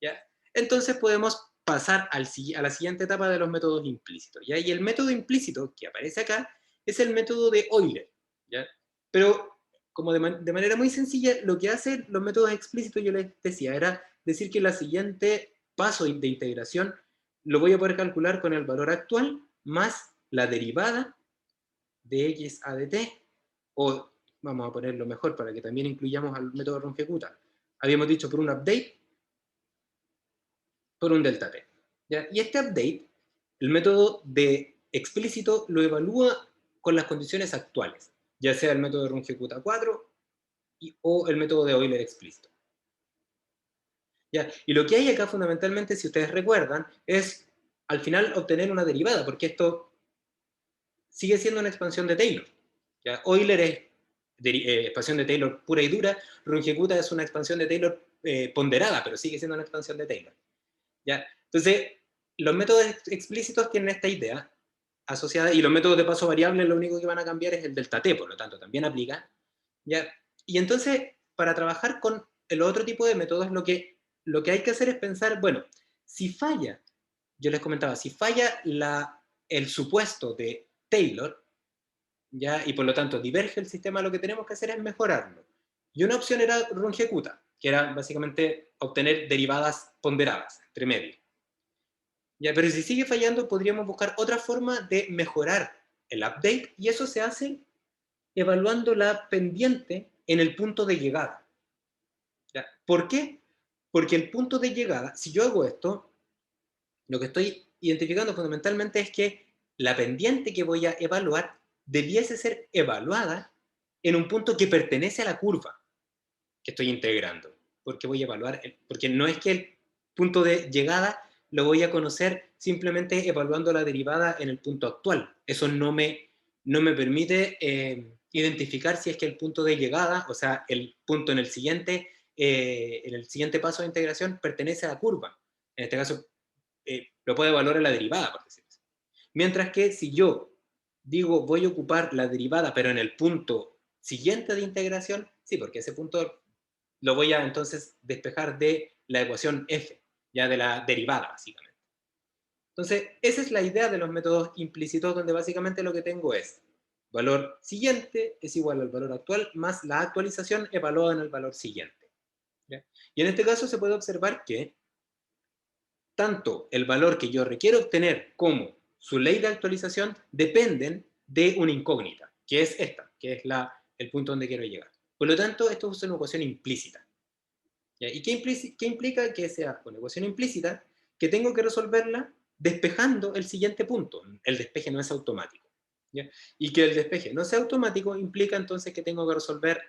¿ya? Entonces podemos pasar a la siguiente etapa de los métodos implícitos, ¿ya? Y el método implícito que aparece acá es el método de Euler, ¿ya? Pero como de manera muy sencilla, lo que hacen los métodos explícitos, yo les decía, era decir que el siguiente paso de integración lo voy a poder calcular con el valor actual más la derivada de x a de t, o vamos a ponerlo mejor para que también incluyamos al método Runge-Kutta. Habíamos dicho por un update, por un delta t. ¿Ya? Y este update, el método de explícito lo evalúa con las condiciones actuales, ya sea el método de Runge-Kutta 4 o el método de Euler explícito. ¿Ya? Y lo que hay acá fundamentalmente, si ustedes recuerdan, es al final obtener una derivada, porque esto sigue siendo una expansión de Taylor. ¿Ya? Euler es expansión de Taylor pura y dura, Runge-Kutta es una expansión de Taylor ponderada, pero sigue siendo una expansión de Taylor. ¿Ya? Entonces, los métodos explícitos tienen esta idea asociada, y los métodos de paso variable lo único que van a cambiar es el delta t, por lo tanto también aplica, ¿ya? Y entonces, para trabajar con el otro tipo de métodos, lo que hay que hacer es pensar, bueno, si falla, yo les comentaba, si falla el supuesto de Taylor, ¿ya? Y por lo tanto diverge el sistema, lo que tenemos que hacer es mejorarlo. Y una opción era Runge-Kutta, que era básicamente obtener derivadas ponderadas, entre medio. Ya, pero si sigue fallando, podríamos buscar otra forma de mejorar el update, y eso se hace evaluando la pendiente en el punto de llegada. ¿Ya? ¿Por qué? Porque el punto de llegada, si yo hago esto, lo que estoy identificando fundamentalmente es que la pendiente que voy a evaluar debiese ser evaluada en un punto que pertenece a la curva que estoy integrando, porque voy a evaluar, porque no es que punto de llegada lo voy a conocer simplemente evaluando la derivada en el punto actual. Eso no me permite identificar si es que el punto de llegada, o sea, el punto en el siguiente paso de integración pertenece a la curva. En este caso, lo puedo evaluar en la derivada, por decirlo así. Mientras que si yo digo voy a ocupar la derivada, pero en el punto siguiente de integración, sí, porque ese punto lo voy a entonces despejar de la ecuación f, ya de la derivada, básicamente. Entonces, esa es la idea de los métodos implícitos, donde básicamente lo que tengo es valor siguiente es igual al valor actual más la actualización evaluada en el valor siguiente. ¿Ya? Y en este caso se puede observar que tanto el valor que yo requiero obtener como su ley de actualización dependen de una incógnita, que es esta, que es el punto donde quiero llegar. Por lo tanto, esto es una ecuación implícita. ¿Ya? ¿Y qué implica que sea una ecuación implícita? Que tengo que resolverla despejando el siguiente punto. El despeje no es automático. ¿Ya? Y que el despeje no sea automático implica entonces que tengo que resolver,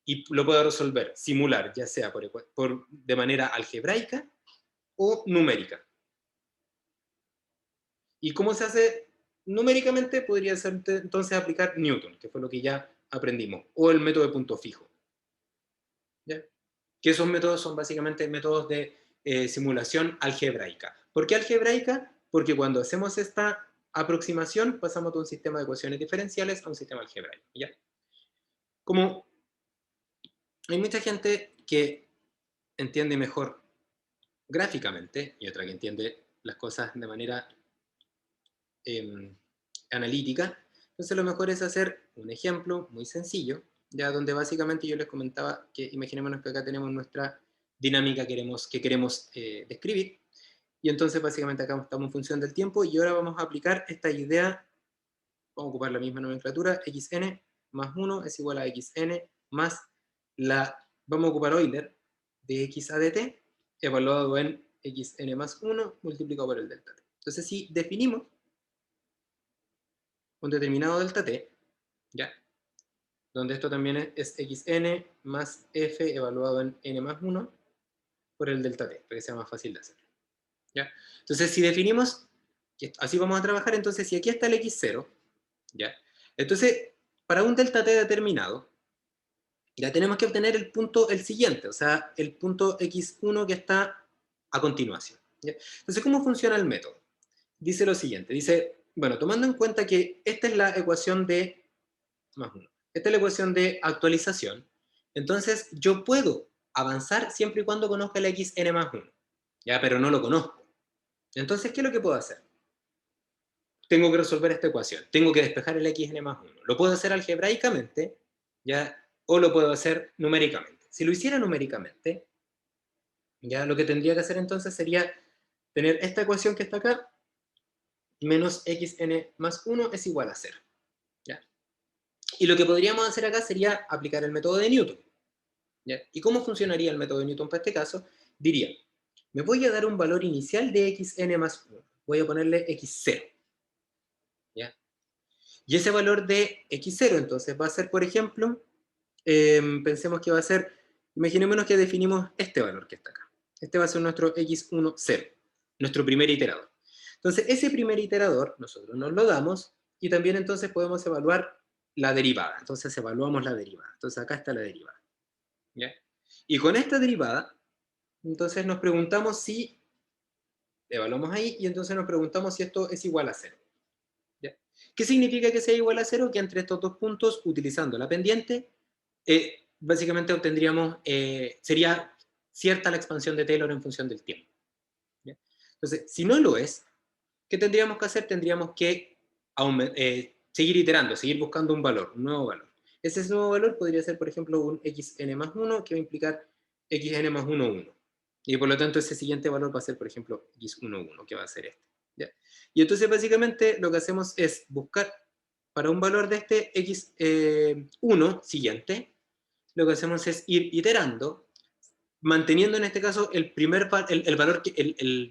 y lo puedo resolver, simular, ya sea de manera algebraica o numérica. ¿Y cómo se hace numéricamente? Podría ser entonces aplicar Newton, que fue lo que ya aprendimos, o el método de punto fijo. ¿Ya? Que esos métodos son básicamente métodos de simulación algebraica. ¿Por qué algebraica? Porque cuando hacemos esta aproximación pasamos de un sistema de ecuaciones diferenciales a un sistema algebraico. ¿Ya? Como hay mucha gente que entiende mejor gráficamente y otra que entiende las cosas de manera analítica, entonces lo mejor es hacer un ejemplo muy sencillo, ya donde básicamente yo les comentaba que imaginémonos que acá tenemos nuestra dinámica que queremos describir, y entonces básicamente acá estamos en función del tiempo, y ahora vamos a aplicar esta idea, vamos a ocupar la misma nomenclatura, xn más 1 es igual a xn más vamos a ocupar Euler de x a dt, evaluado en xn más 1 multiplicado por el delta t. Entonces si definimos un determinado delta t, ¿ya? Donde esto también es xn más f evaluado en n más 1 por el delta t, para que sea más fácil de hacer. ¿Ya? Entonces, si definimos, así vamos a trabajar, entonces si aquí está el x0, ¿ya? Entonces, para un delta t determinado, ya tenemos que obtener el siguiente, o sea, el punto x1 que está a continuación. ¿Ya? Entonces, ¿cómo funciona el método? Dice lo siguiente, dice, bueno, tomando en cuenta que esta es la ecuación de más 1. Esta es la ecuación de actualización. Entonces, yo puedo avanzar siempre y cuando conozca el xn más 1. Ya, pero no lo conozco. Entonces, ¿qué es lo que puedo hacer? Tengo que resolver esta ecuación. Tengo que despejar el xn más 1. Lo puedo hacer algebraicamente, ya, o lo puedo hacer numéricamente. Si lo hiciera numéricamente, ya lo que tendría que hacer entonces sería tener esta ecuación que está acá, menos xn más 1 es igual a 0. ¿Ya? Y lo que podríamos hacer acá sería aplicar el método de Newton. ¿Ya? ¿Y cómo funcionaría el método de Newton para este caso? Diría, me voy a dar un valor inicial de xn más 1. Voy a ponerle x0. ¿Ya? Y ese valor de x0 entonces va a ser, por ejemplo, pensemos que va a ser, imaginémonos que definimos este valor que está acá. Este va a ser nuestro x1, 0, nuestro primer iterador. Entonces, ese primer iterador nosotros nos lo damos y también entonces podemos evaluar la derivada. Entonces, evaluamos la derivada. Entonces, acá está la derivada. ¿Ya? Y con esta derivada, entonces nos preguntamos si, evaluamos ahí, y entonces nos preguntamos si esto es igual a 0. ¿Ya? ¿Qué significa que sea igual a 0? Que entre estos dos puntos, utilizando la pendiente, básicamente obtendríamos, sería cierta la expansión de Taylor en función del tiempo. ¿Ya? Entonces, si no lo es, ¿qué tendríamos que hacer? Tendríamos que seguir iterando, seguir buscando un valor, un nuevo valor. Ese nuevo valor podría ser, por ejemplo, un xn más 1, que va a implicar xn más 1, 1. Y por lo tanto, ese siguiente valor va a ser, por ejemplo, x1, 1, que va a ser este. ¿Ya? Y entonces, básicamente, lo que hacemos es buscar para un valor de este x1 siguiente, lo que hacemos es ir iterando, manteniendo en este caso el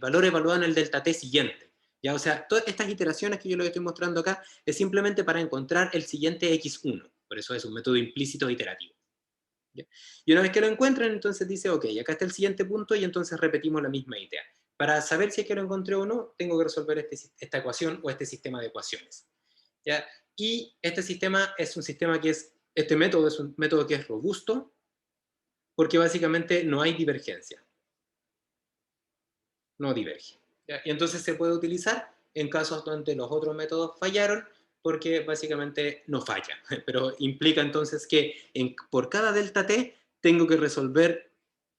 valor evaluado en el delta t siguiente. ¿Ya? O sea, todas estas iteraciones que yo les estoy mostrando acá es simplemente para encontrar el siguiente x1. Por eso es un método implícito iterativo. ¿ya? Y una vez que lo encuentran, entonces dice, ok, acá está el siguiente punto y entonces repetimos la misma idea. Para saber si es que lo encontré o no, tengo que resolver esta ecuación o este sistema de ecuaciones, ¿ya? Y este sistema es un sistema que es, este método es un método que es robusto porque básicamente no hay divergencia, no diverge, ¿ya? Y entonces se puede utilizar en casos donde los otros métodos fallaron porque básicamente no falla, pero implica entonces que por cada delta t tengo que resolver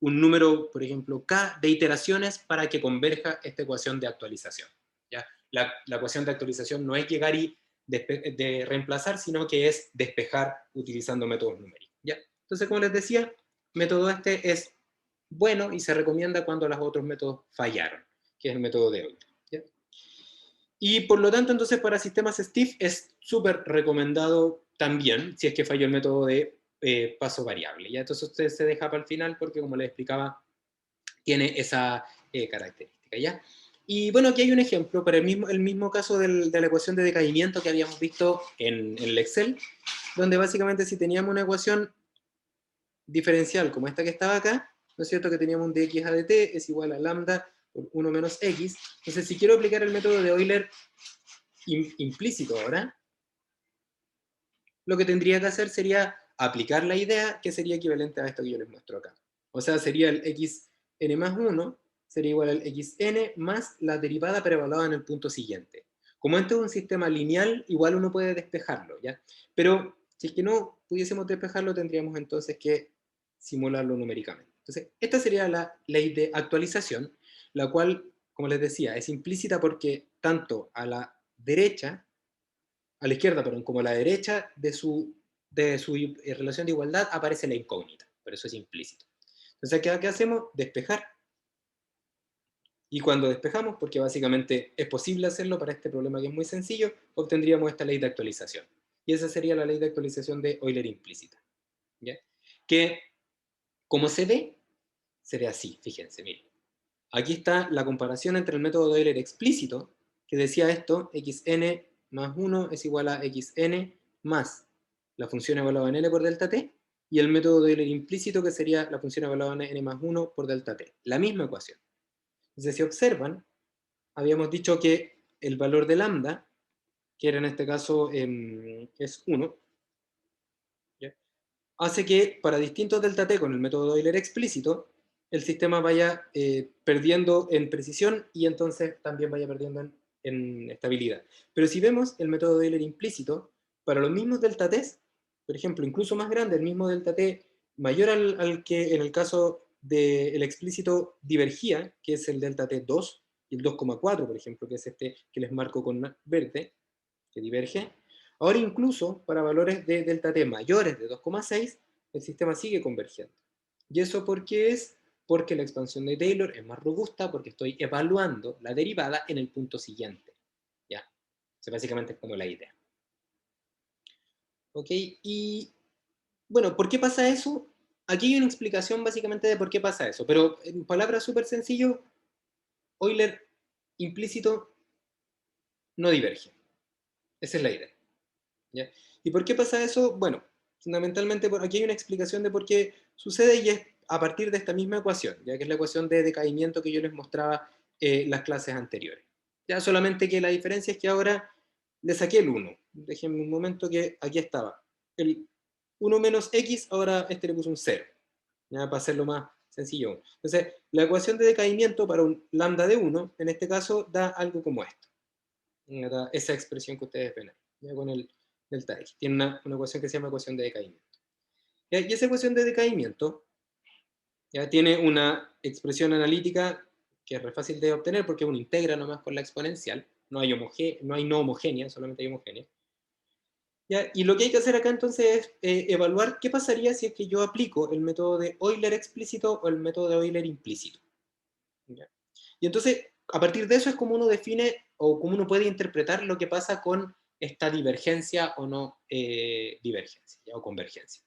un número, por ejemplo, k de iteraciones para que converja esta ecuación de actualización, ¿ya? La ecuación de actualización no es llegar y de reemplazar, sino que es despejar utilizando métodos numéricos, ¿ya? Entonces, como les decía, método este es bueno y se recomienda cuando los otros métodos fallaron, que es el método de Euler, ¿ya? Y por lo tanto, entonces, para sistemas STIF es súper recomendado también, si es que falló el método de paso variable, ¿ya? Entonces usted se deja para el final porque, como les explicaba, tiene esa característica, ¿ya? Y bueno, aquí hay un ejemplo para el mismo caso de la ecuación de decaimiento que habíamos visto en el Excel, donde básicamente si teníamos una ecuación diferencial como esta que estaba acá, ¿no es cierto? Que teníamos un dx a dt es igual a lambda por 1 menos x. Entonces, si quiero aplicar el método de Euler implícito ahora, lo que tendría que hacer sería aplicar la idea que sería equivalente a esto que yo les muestro acá. O sea, sería el xn más 1, sería igual al xn más la derivada pero evaluada en el punto siguiente. Como esto es un sistema lineal, igual uno puede despejarlo, ¿ya? Pero si es que no pudiésemos despejarlo, tendríamos entonces que simularlo numéricamente. Entonces, esta sería la ley de actualización, la cual, como les decía, es implícita porque tanto a la derecha a la izquierda, perdón, como a la derecha de su relación de igualdad aparece la incógnita, pero eso es implícito. Entonces, ¿qué hacemos? Despejar. Y cuando despejamos, porque básicamente es posible hacerlo para este problema que es muy sencillo, obtendríamos esta ley de actualización. Y esa sería la ley de actualización de Euler implícita, ¿ya? Que, como se ve así, fíjense, miren. Aquí está la comparación entre el método de Euler explícito, que decía esto, xn más 1 es igual a xn más la función evaluada en L por delta t, y el método de Euler implícito, que sería la función evaluada en n más 1 por delta t. La misma ecuación. Entonces, si observan, habíamos dicho que el valor de lambda, que era en este caso es 1, ¿ya? Hace que para distintos delta t con el método de Euler explícito, el sistema vaya perdiendo en precisión y entonces también vaya perdiendo en estabilidad. Pero si vemos el método de Euler implícito, para los mismos delta t, por ejemplo, incluso más grande, el mismo delta t mayor al que en el caso del explícito divergía, que es el delta t 2, y el 2,4, por ejemplo, que es este que les marco con verde, que diverge. Ahora incluso para valores de delta t mayores de 2,6, el sistema sigue convergiendo. ¿Y eso por qué es? Porque la expansión de Taylor es más robusta porque estoy evaluando la derivada en el punto siguiente. ¿Ya? Eso básicamente es como la idea. ¿Ok? Y bueno, ¿por qué pasa eso? Aquí hay una explicación básicamente de por qué pasa eso, pero en palabras súper sencillo, Euler implícito no diverge. Esa es la idea. ¿Ya? ¿Y por qué pasa eso? Bueno, fundamentalmente aquí hay una explicación de por qué sucede y es a partir de esta misma ecuación, ya que es la ecuación de decaimiento que yo les mostraba en las clases anteriores. Ya solamente que la diferencia es que ahora le saqué el 1. Déjenme un momento que aquí estaba. El 1 menos x, ahora este le puso un 0. ¿Ya? Para hacerlo más sencillo. Entonces, la ecuación de decaimiento para un lambda de 1, en este caso, da algo como esto. Da esa expresión que ustedes ven ahí, ¿ya? Con el delta x. Tiene una ecuación que se llama ecuación de decaimiento. ¿Ya? Y esa ecuación de decaimiento ya tiene una expresión analítica que es re fácil de obtener porque uno integra nomás con la exponencial. No hay no homogénea, solamente hay homogénea. ¿Ya? Y lo que hay que hacer acá entonces es evaluar qué pasaría si es que yo aplico el método de Euler explícito o el método de Euler implícito. ¿Ya? Y entonces, a partir de eso es como uno define o como uno puede interpretar lo que pasa con esta divergencia o no divergencia, ¿ya? O convergencia.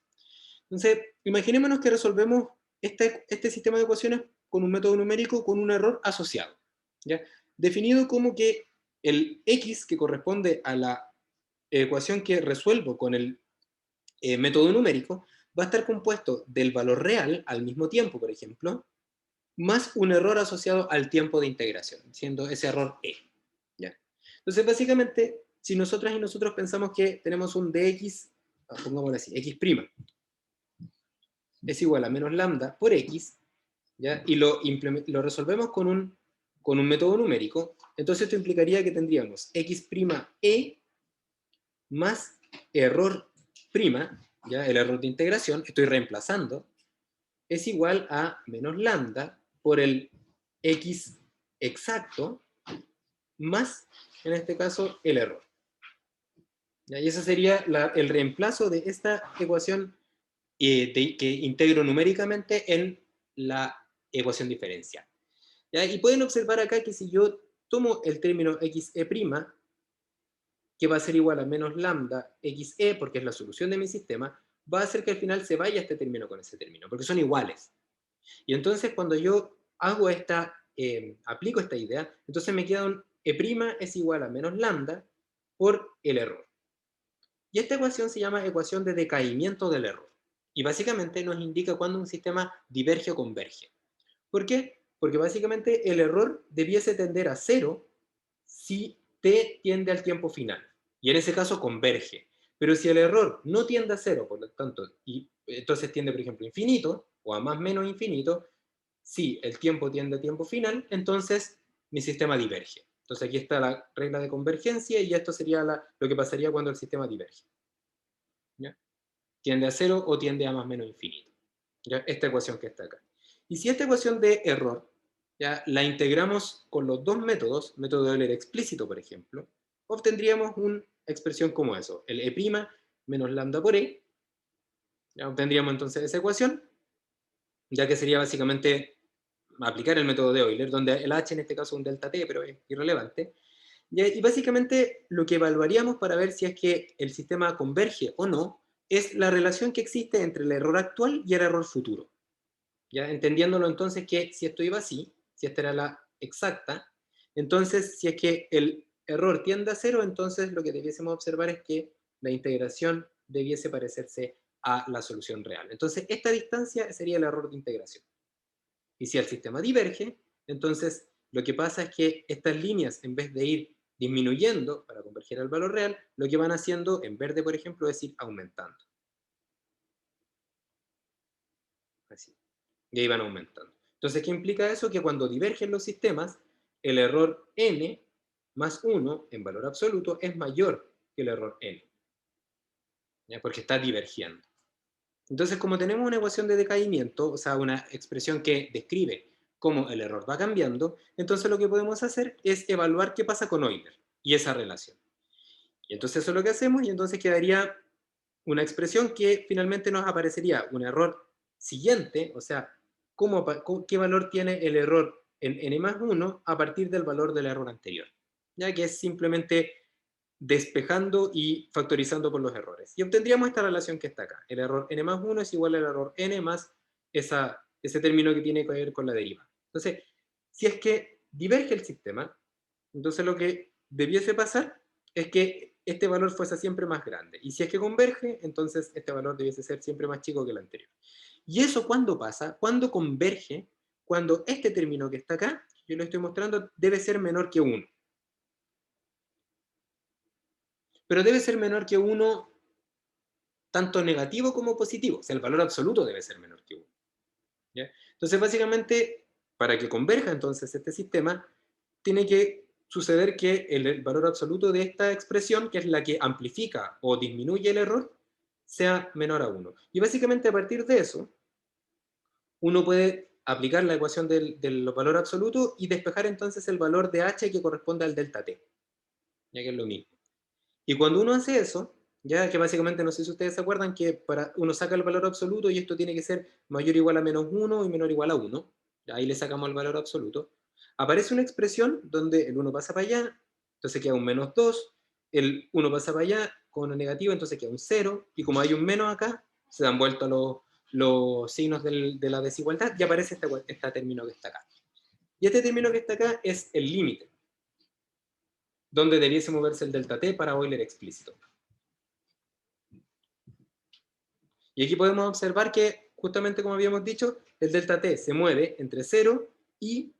Entonces, imaginémonos que resolvemos este sistema de ecuaciones con un método numérico con un error asociado, ¿ya? Definido como que el x que corresponde a la ecuación que resuelvo con el método numérico va a estar compuesto del valor real al mismo tiempo, por ejemplo, más un error asociado al tiempo de integración, siendo ese error E. ¿Ya? Entonces, básicamente, si nosotras y nosotros pensamos que tenemos un dx, pongámoslo así, x' es igual a menos lambda por x, ¿ya? Y lo resolvemos con un método numérico, entonces esto implicaría que tendríamos x' e más error prima, ¿ya? El error de integración, estoy reemplazando, es igual a menos lambda por el x exacto más, en este caso, el error. ¿Ya? Y ese sería el reemplazo de esta ecuación que integro numéricamente en la ecuación diferencial. ¿Ya? Y pueden observar acá que si yo tomo el término xe', que va a ser igual a menos lambda xe, porque es la solución de mi sistema, va a hacer que al final se vaya este término con ese término, porque son iguales. Y entonces cuando yo hago aplico esta idea, entonces me queda un e' es igual a menos lambda por el error. Y esta ecuación se llama ecuación de decaimiento del error. Y básicamente nos indica cuando un sistema diverge o converge. ¿Por qué? Porque básicamente el error debiese tender a cero si t tiende al tiempo final. Y en ese caso converge. Pero si el error no tiende a cero, por lo tanto, y entonces tiende, por ejemplo, a infinito, o a más menos infinito, si el tiempo tiende a tiempo final, entonces mi sistema diverge. Entonces aquí está la regla de convergencia y esto sería lo que pasaría cuando el sistema diverge. ¿Ya? Tiende a cero o tiende a más menos infinito. ¿Ya? Esta ecuación que está acá. Y si esta ecuación de error ya la integramos con los dos métodos, método de Euler explícito, por ejemplo, obtendríamos una expresión como eso, el e' menos lambda por e. Ya obtendríamos entonces esa ecuación, ya que sería básicamente aplicar el método de Euler, donde el h en este caso es un delta t, pero es irrelevante. Y básicamente lo que evaluaríamos para ver si es que el sistema converge o no es la relación que existe entre el error actual y el error futuro. ¿Ya? Entendiéndolo entonces que si esto iba así, si esta era la exacta, entonces si es que el error tiende a cero, entonces lo que debiésemos observar es que la integración debiese parecerse a la solución real. Entonces esta distancia sería el error de integración. Y si el sistema diverge, entonces lo que pasa es que estas líneas, en vez de ir disminuyendo para converger al valor real, lo que van haciendo en verde, por ejemplo, es ir aumentando. Así. Y ahí van aumentando. Entonces, ¿qué implica eso? Que cuando divergen los sistemas, el error n más 1 en valor absoluto es mayor que el error n. ¿Ya? Porque está divergiendo. Entonces, como tenemos una ecuación de decaimiento, o sea, una expresión que describe cómo el error va cambiando, entonces lo que podemos hacer es evaluar qué pasa con Euler y esa relación. Y entonces eso es lo que hacemos y entonces quedaría una expresión que finalmente nos aparecería un error siguiente, o sea, qué valor tiene el error en n más 1 a partir del valor del error anterior, ya que es simplemente despejando y factorizando por los errores. Y obtendríamos esta relación que está acá. El error n más 1 es igual al error n más ese término que tiene que ver con la deriva. Entonces, si es que diverge el sistema, entonces lo que debiese pasar es que este valor fuese siempre más grande. Y si es que converge, entonces este valor debiese ser siempre más chico que el anterior. ¿Y eso cuándo pasa? Cuando converge, cuando este término que está acá, yo lo estoy mostrando, debe ser menor que 1. Pero debe ser menor que 1 tanto negativo como positivo. O sea, el valor absoluto debe ser menor que 1. ¿Ya? Entonces, básicamente, para que converja entonces este sistema, tiene que suceder que el valor absoluto de esta expresión, que es la que amplifica o disminuye el error, sea menor a 1. Y básicamente a partir de eso, uno puede aplicar la ecuación del valor absoluto y despejar entonces el valor de h que corresponde al delta t, ya que es lo mismo. Y cuando uno hace eso, ya que básicamente no sé si ustedes se acuerdan que uno saca el valor absoluto y esto tiene que ser mayor o igual a menos 1 y menor o igual a 1, ahí le sacamos el valor absoluto, aparece una expresión donde el 1 pasa para allá, entonces queda un menos 2, el 1 pasa para allá con una negativa, entonces queda un 0, y como hay un menos acá, se dan vuelta los signos de la desigualdad y aparece este término que está acá. Y este término que está acá es el límite, donde debiese moverse el delta t para Euler explícito. Y aquí podemos observar que, justamente como habíamos dicho, el delta t se mueve entre 0 y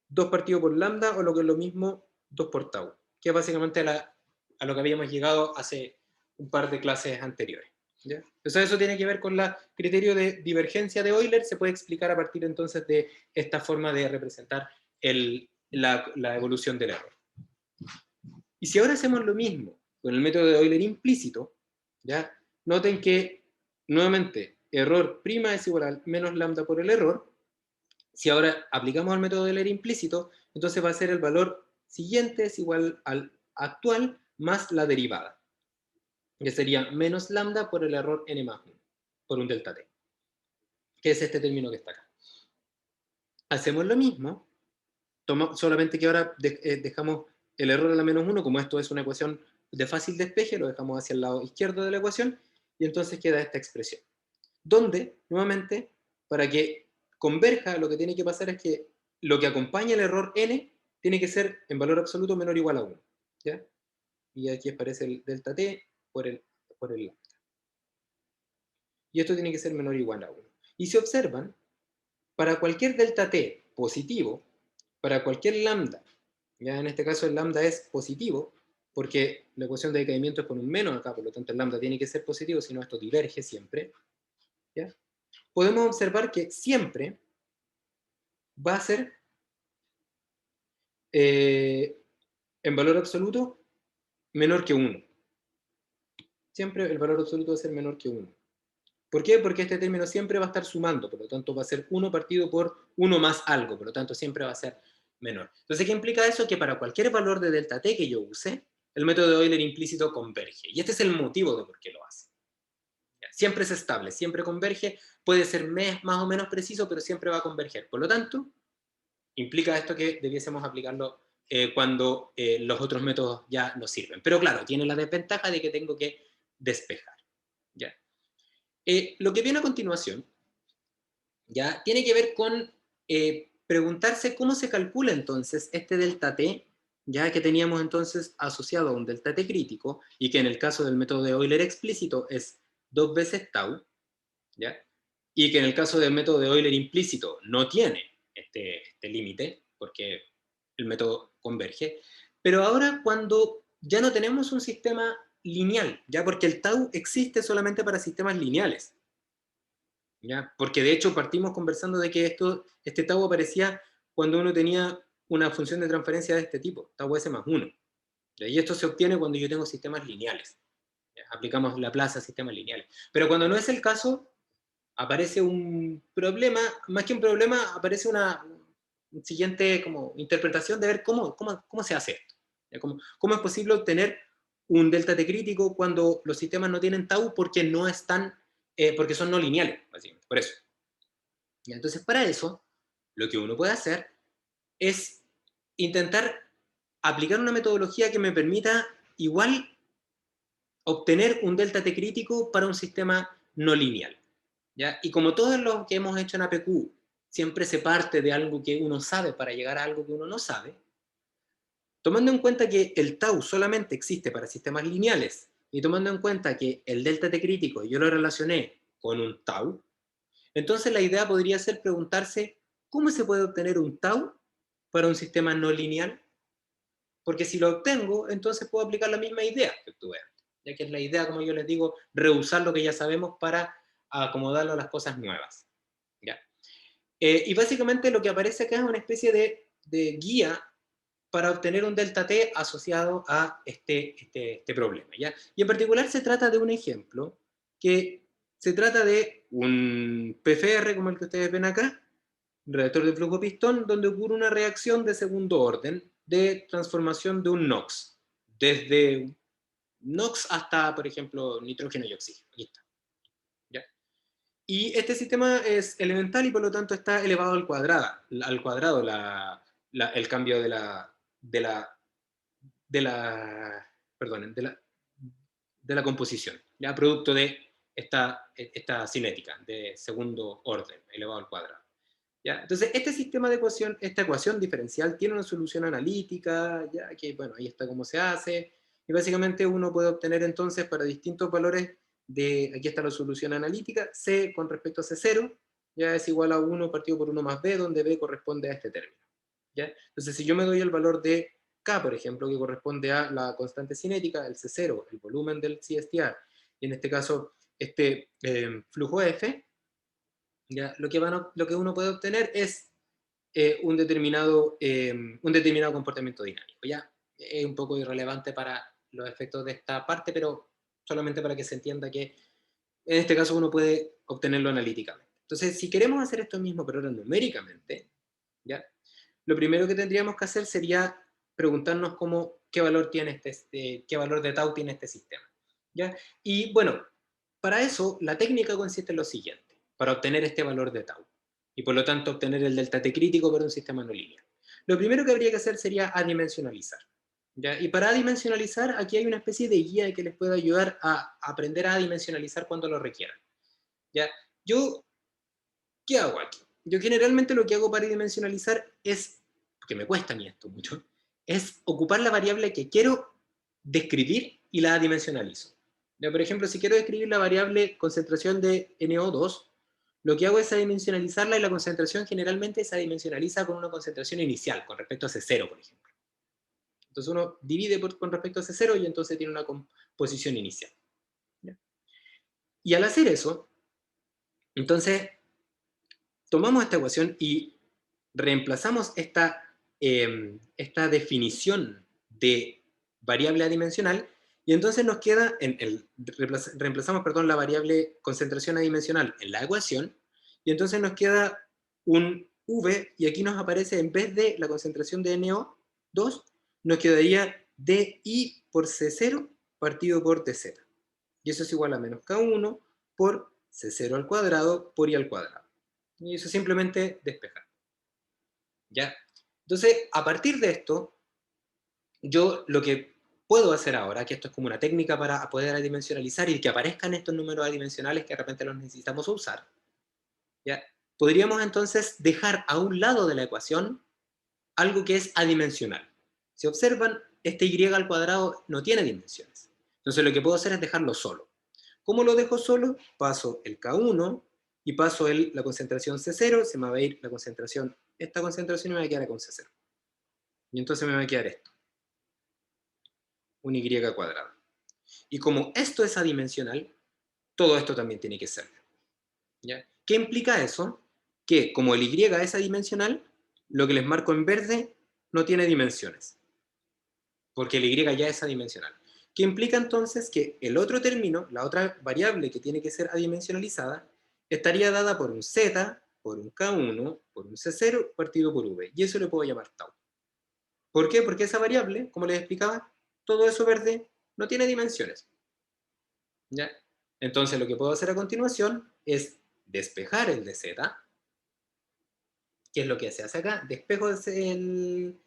2 partido por lambda, o lo que es lo mismo, 2 por tau, que es básicamente a lo que habíamos llegado hace un par de clases anteriores. ¿Ya? Entonces eso tiene que ver con el criterio de divergencia de Euler, se puede explicar a partir entonces de esta forma de representar la evolución del error. Y si ahora hacemos lo mismo con el método de Euler implícito, ¿ya? Noten que, nuevamente, error prima es igual a menos lambda por el error. Si ahora aplicamos el método de Euler implícito, entonces va a ser el valor siguiente es igual al actual más la derivada, que sería menos lambda por el error n más 1, por un delta t, que es este término que está acá. Hacemos lo mismo, solamente que ahora dejamos el error a la menos 1, como esto es una ecuación de fácil despeje, lo dejamos hacia el lado izquierdo de la ecuación, y entonces queda esta expresión. Donde, nuevamente, para que converja, lo que tiene que pasar es que lo que acompaña el error n tiene que ser en valor absoluto menor o igual a 1. ¿Ya? Y aquí aparece el delta t por el lambda. Y esto tiene que ser menor o igual a 1. Y si observan, para cualquier delta t positivo, para cualquier lambda, ya en este caso el lambda es positivo, porque la ecuación de decaimiento es con un menos acá, por lo tanto el lambda tiene que ser positivo, si no esto diverge siempre. ¿Ya? Podemos observar que siempre va a ser en valor absoluto menor que 1. Siempre el valor absoluto va a ser menor que 1. ¿Por qué? Porque este término siempre va a estar sumando, por lo tanto va a ser 1 partido por 1 más algo, por lo tanto siempre va a ser menor. Entonces, ¿qué implica eso? Que para cualquier valor de delta t que yo use, el método de Euler implícito converge. Y este es el motivo de por qué lo hace. Siempre es estable, siempre converge, puede ser más o menos preciso, pero siempre va a converger. Por lo tanto, implica esto que debiésemos aplicarlo cuando los otros métodos ya no sirven. Pero claro, tiene la desventaja de que tengo que despejar. ¿Ya? Lo que viene a continuación ¿ya? Tiene que ver con preguntarse cómo se calcula entonces este delta t, ya que teníamos entonces asociado a un delta t crítico, y que en el caso del método de Euler explícito es 2 veces tau, ¿ya? Y que en el caso del método de Euler implícito no tiene este límite, porque el método converge. Pero ahora cuando ya no tenemos un sistema lineal, ya porque el tau existe solamente para sistemas lineales, ¿ya? Porque de hecho partimos conversando de que este tau aparecía cuando uno tenía una función de transferencia de este tipo, tau s más 1. ¿Ya? Y esto se obtiene cuando yo tengo sistemas lineales. ¿Ya? Aplicamos Laplace a sistemas lineales. Pero cuando no es el caso, aparece un problema, más que un problema, aparece una siguiente como interpretación de ver cómo se hace esto. ¿Ya? ¿Cómo es posible obtener un delta t crítico cuando los sistemas no tienen tau porque no están, porque son no lineales, básicamente, por eso. ¿Ya? Entonces, para eso, lo que uno puede hacer es intentar aplicar una metodología que me permita igual obtener un delta t crítico para un sistema no lineal. ¿Ya? Y como todo lo que hemos hecho en APQ siempre se parte de algo que uno sabe para llegar a algo que uno no sabe, tomando en cuenta que el tau solamente existe para sistemas lineales y tomando en cuenta que el delta t crítico yo lo relacioné con un tau, entonces la idea podría ser preguntarse ¿cómo se puede obtener un tau para un sistema no lineal? Porque si lo obtengo, entonces puedo aplicar la misma idea que obtuve antes, ya que es la idea, como yo les digo, reusar lo que ya sabemos para acomodarlo a las cosas nuevas. ¿Ya? Y básicamente lo que aparece acá es una especie de guía para obtener un delta t asociado a este problema. ¿Ya? Y en particular se trata de un ejemplo que se trata de un PFR, como el que ustedes ven acá, reactor de flujo pistón, donde ocurre una reacción de segundo orden de transformación de un NOx, desde NOx hasta, por ejemplo, nitrógeno y oxígeno. Aquí está. ¿Ya? Y este sistema es elemental y por lo tanto está elevado al cuadrado el cambio de la composición, ya producto de esta cinética de segundo orden elevado al cuadrado. ¿Ya? Entonces, este sistema de ecuación, esta ecuación diferencial tiene una solución analítica, ya que, bueno, ahí está cómo se hace, y básicamente uno puede obtener entonces para distintos valores aquí está la solución analítica, C con respecto a C0, ya es igual a 1 partido por 1 más B, donde B corresponde a este término. ¿Ya? Entonces, si yo me doy el valor de K, por ejemplo, que corresponde a la constante cinética, el C0, el volumen del CSTR, y en este caso, este flujo F, ¿ya? Lo que uno puede obtener es un determinado comportamiento dinámico. ¿Ya? Es un poco irrelevante para los efectos de esta parte, pero solamente para que se entienda que en este caso uno puede obtenerlo analíticamente. Entonces, si queremos hacer esto mismo, pero ahora numéricamente, ¿ya? Lo primero que tendríamos que hacer sería preguntarnos qué valor qué valor de tau tiene este sistema. ¿Ya? Y bueno, para eso la técnica consiste en lo siguiente, para obtener este valor de tau, y por lo tanto obtener el delta t crítico para un sistema no lineal. Lo primero que habría que hacer sería adimensionalizar. ¿Ya? Y para adimensionalizar, aquí hay una especie de guía que les puede ayudar a aprender a adimensionalizar cuando lo requieran. ¿Ya? ¿Qué hago aquí? Yo generalmente lo que hago para dimensionalizar es, porque me cuesta a mí esto mucho, es ocupar la variable que quiero describir y la dimensionalizo. Ya, por ejemplo, si quiero describir la variable concentración de NO2, lo que hago es adimensionalizarla y la concentración generalmente se adimensionaliza con una concentración inicial, con respecto a C0, por ejemplo. Entonces uno divide con respecto a C0 y entonces tiene una composición inicial. ¿Ya? Y al hacer eso, entonces tomamos esta ecuación y reemplazamos esta definición de variable adimensional y entonces nos queda, reemplazamos perdón, la variable concentración adimensional en la ecuación y entonces nos queda un V y aquí nos aparece en vez de la concentración de NO2, nos quedaría DI por C0 partido por TZ. Y eso es igual a menos K1 por C0 al cuadrado por I al cuadrado. Y eso es simplemente despejar. ¿Ya? Entonces, a partir de esto, yo lo que puedo hacer ahora, que esto es como una técnica para poder adimensionalizar y que aparezcan estos números adimensionales que de repente los necesitamos usar, ¿ya? Podríamos entonces dejar a un lado de la ecuación algo que es adimensional. Si observan, este y al cuadrado no tiene dimensiones. Entonces lo que puedo hacer es dejarlo solo. ¿Cómo lo dejo solo? Paso el K1 y paso la concentración C0, se me va a ir esta concentración y me va a quedar con C0. Y entonces me va a quedar esto, un y cuadrado. Y como esto es adimensional, todo esto también tiene que ser. ¿Ya? ¿Qué implica eso? Que como el y es adimensional, lo que les marco en verde no tiene dimensiones, porque el y ya es adimensional. ¿Qué implica entonces? Que el otro término, la otra variable que tiene que ser adimensionalizada, estaría dada por un z, por un k1, por un c0 partido por v. Y eso le puedo llamar tau. ¿Por qué? Porque esa variable, como les explicaba, todo eso verde no tiene dimensiones. ¿Ya? Entonces lo que puedo hacer a continuación es despejar el de z, que es lo que se hace acá. Despejo el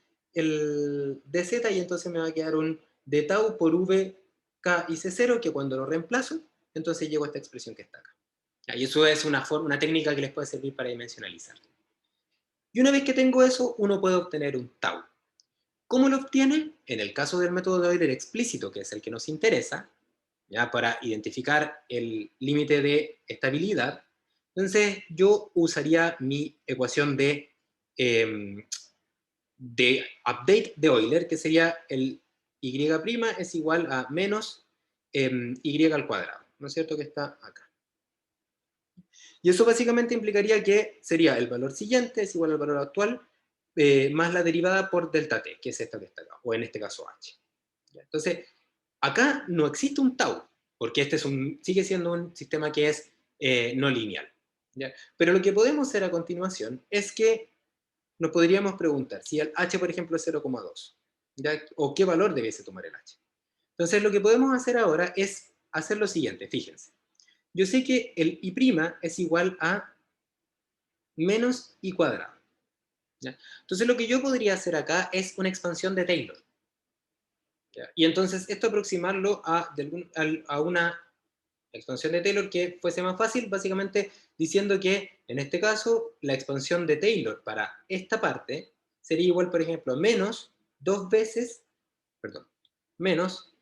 dz y entonces me va a quedar un d tau por v, k y c0, que cuando lo reemplazo, entonces llego a esta expresión que está acá. Y eso es una técnica que les puede servir para dimensionalizar. Y una vez que tengo eso, uno puede obtener un tau. ¿Cómo lo obtiene? En el caso del método de Euler explícito, que es el que nos interesa, ¿ya? Para identificar el límite de estabilidad, entonces yo usaría mi ecuación de update de Euler, que sería el y' es igual a menos y al cuadrado, ¿no es cierto? Que está acá. Y eso básicamente implicaría que sería el valor siguiente es igual al valor actual más la derivada por delta t, que es esta que está acá, o en este caso h. Entonces, acá no existe un tau, porque este sigue siendo un sistema que es no lineal. ¿Ya? Pero lo que podemos hacer a continuación es que nos podríamos preguntar si el h, por ejemplo, es 0,2, o qué valor debiese tomar el h. Entonces, lo que podemos hacer ahora es hacer lo siguiente, fíjense. Yo sé que el i' es igual a menos i cuadrado. ¿Ya? Entonces, lo que yo podría hacer acá es una expansión de Taylor. ¿Ya? Y entonces, esto aproximarlo a una expansión de Taylor que fuese más fácil, básicamente diciendo que, en este caso, la expansión de Taylor para esta parte sería igual, por ejemplo, a menos dos veces, perdón, menos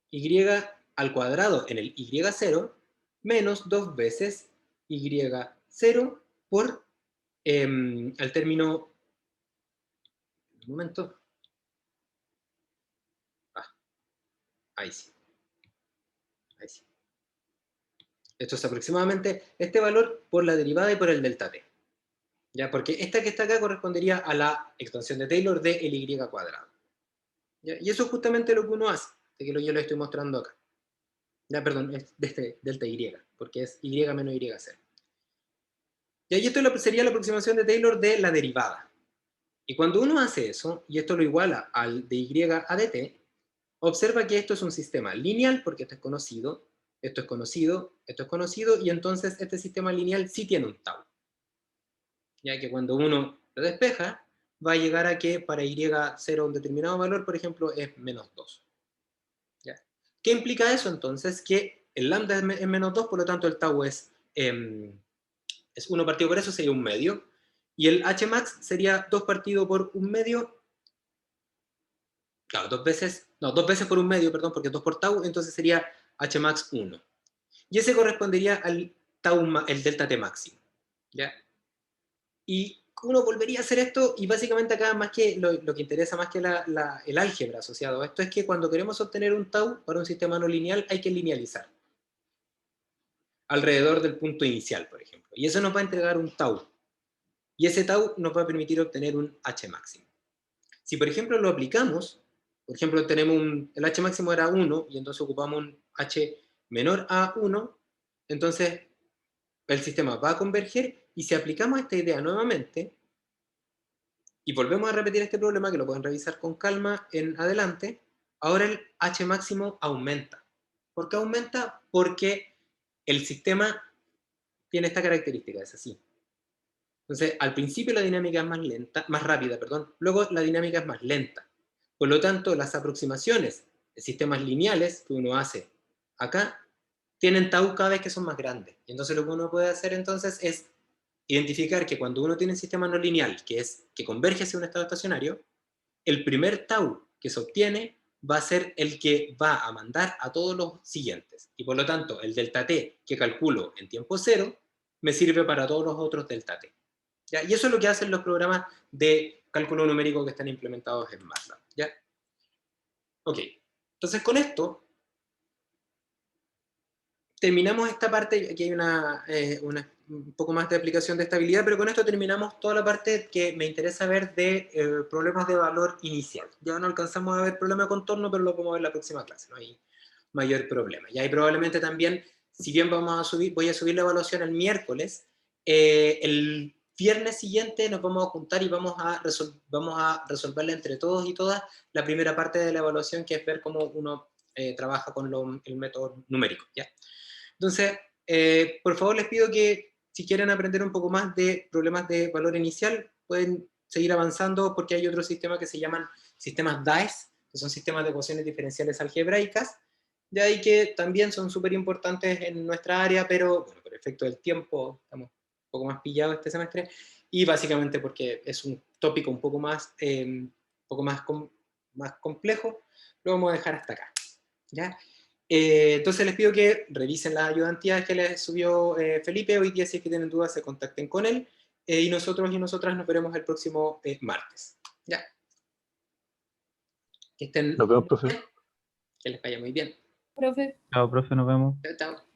y al cuadrado en el y0 menos 2 veces y0 por el término... Un momento. Ahí sí. Ahí sí. Esto es aproximadamente este valor por la derivada y por el delta t. ¿Ya? Porque esta que está acá correspondería a la expansión de Taylor de el y cuadrado. ¿Ya? Y eso es justamente lo que uno hace, de que yo le estoy mostrando acá. Ya, perdón, es de este delta y, porque es y menos y0. Y esto sería la aproximación de Taylor de la derivada. Y cuando uno hace eso, y esto lo iguala al de y a dt, observa que esto es un sistema lineal, porque esto es conocido, esto es conocido, esto es conocido, y entonces este sistema lineal sí tiene un tau. Ya que cuando uno lo despeja, va a llegar a que para y0 un determinado valor, por ejemplo, es menos 2. ¿Ya? ¿Qué implica eso entonces? Que el lambda es menos 2, por lo tanto el tau es 1 partido por eso, sería un medio, y el hmax sería 2 partido por un medio, claro, 2 veces por un medio, perdón, porque 2 por tau, entonces sería hmax 1. Y ese correspondería al tau, el delta t máximo. ¿Ya? Y uno volvería a hacer esto, y básicamente acá más que lo que interesa más que el álgebra asociado a esto es que cuando queremos obtener un tau para un sistema no lineal hay que linealizar alrededor del punto inicial, por ejemplo. Y eso nos va a entregar un tau. Y ese tau nos va a permitir obtener un h máximo. Si por ejemplo lo aplicamos, por ejemplo tenemos el h máximo era 1 y entonces ocupamos un h menor a 1, entonces el sistema va a converger, y si aplicamos esta idea nuevamente y volvemos a repetir este problema, que lo pueden revisar con calma en adelante, ahora el h máximo aumenta. ¿Por qué aumenta? Porque el sistema tiene esta característica, es así. Entonces, al principio la dinámica es más rápida, luego la dinámica es más lenta. Por lo tanto, las aproximaciones de sistemas lineales que uno hace acá tienen tau cada vez que son más grandes. Y entonces lo que uno puede hacer entonces es identificar que cuando uno tiene un sistema no lineal, que converge hacia un estado estacionario, el primer tau que se obtiene va a ser el que va a mandar a todos los siguientes. Y por lo tanto, el delta t que calculo en tiempo cero me sirve para todos los otros delta t. ¿Ya? Y eso es lo que hacen los programas de cálculo numérico que están implementados en MATLAB. ¿Ya? Ok, entonces con esto terminamos esta parte. Aquí hay un poco más de aplicación de estabilidad, pero con esto terminamos toda la parte que me interesa ver de problemas de valor inicial. Ya no alcanzamos a ver problema de contorno, pero lo podemos ver en la próxima clase, no hay mayor problema. Y ahí probablemente también, si bien voy a subir la evaluación el miércoles, el viernes siguiente nos vamos a juntar y vamos a resolverla entre todos y todas la primera parte de la evaluación, que es ver cómo uno trabaja con el método numérico. ¿Ya? Entonces, por favor les pido que si quieren aprender un poco más de problemas de valor inicial, pueden seguir avanzando, porque hay otros sistemas que se llaman sistemas DAES, que son sistemas de ecuaciones diferenciales algebraicas, de ahí que también son súper importantes en nuestra área, pero bueno, por efecto del tiempo estamos un poco más pillados este semestre, y básicamente porque es un tópico un poco más complejo, lo vamos a dejar hasta acá. ¿Ya? Entonces les pido que revisen las ayudantías que les subió Felipe. Hoy día, si es que tienen dudas, se contacten con él. Y nosotros y nosotras nos veremos el próximo martes. ¿Ya? Que estén Nos vemos, profe. bien, que les vaya muy bien. Profe. Chao, profe, nos vemos. Chao, chao.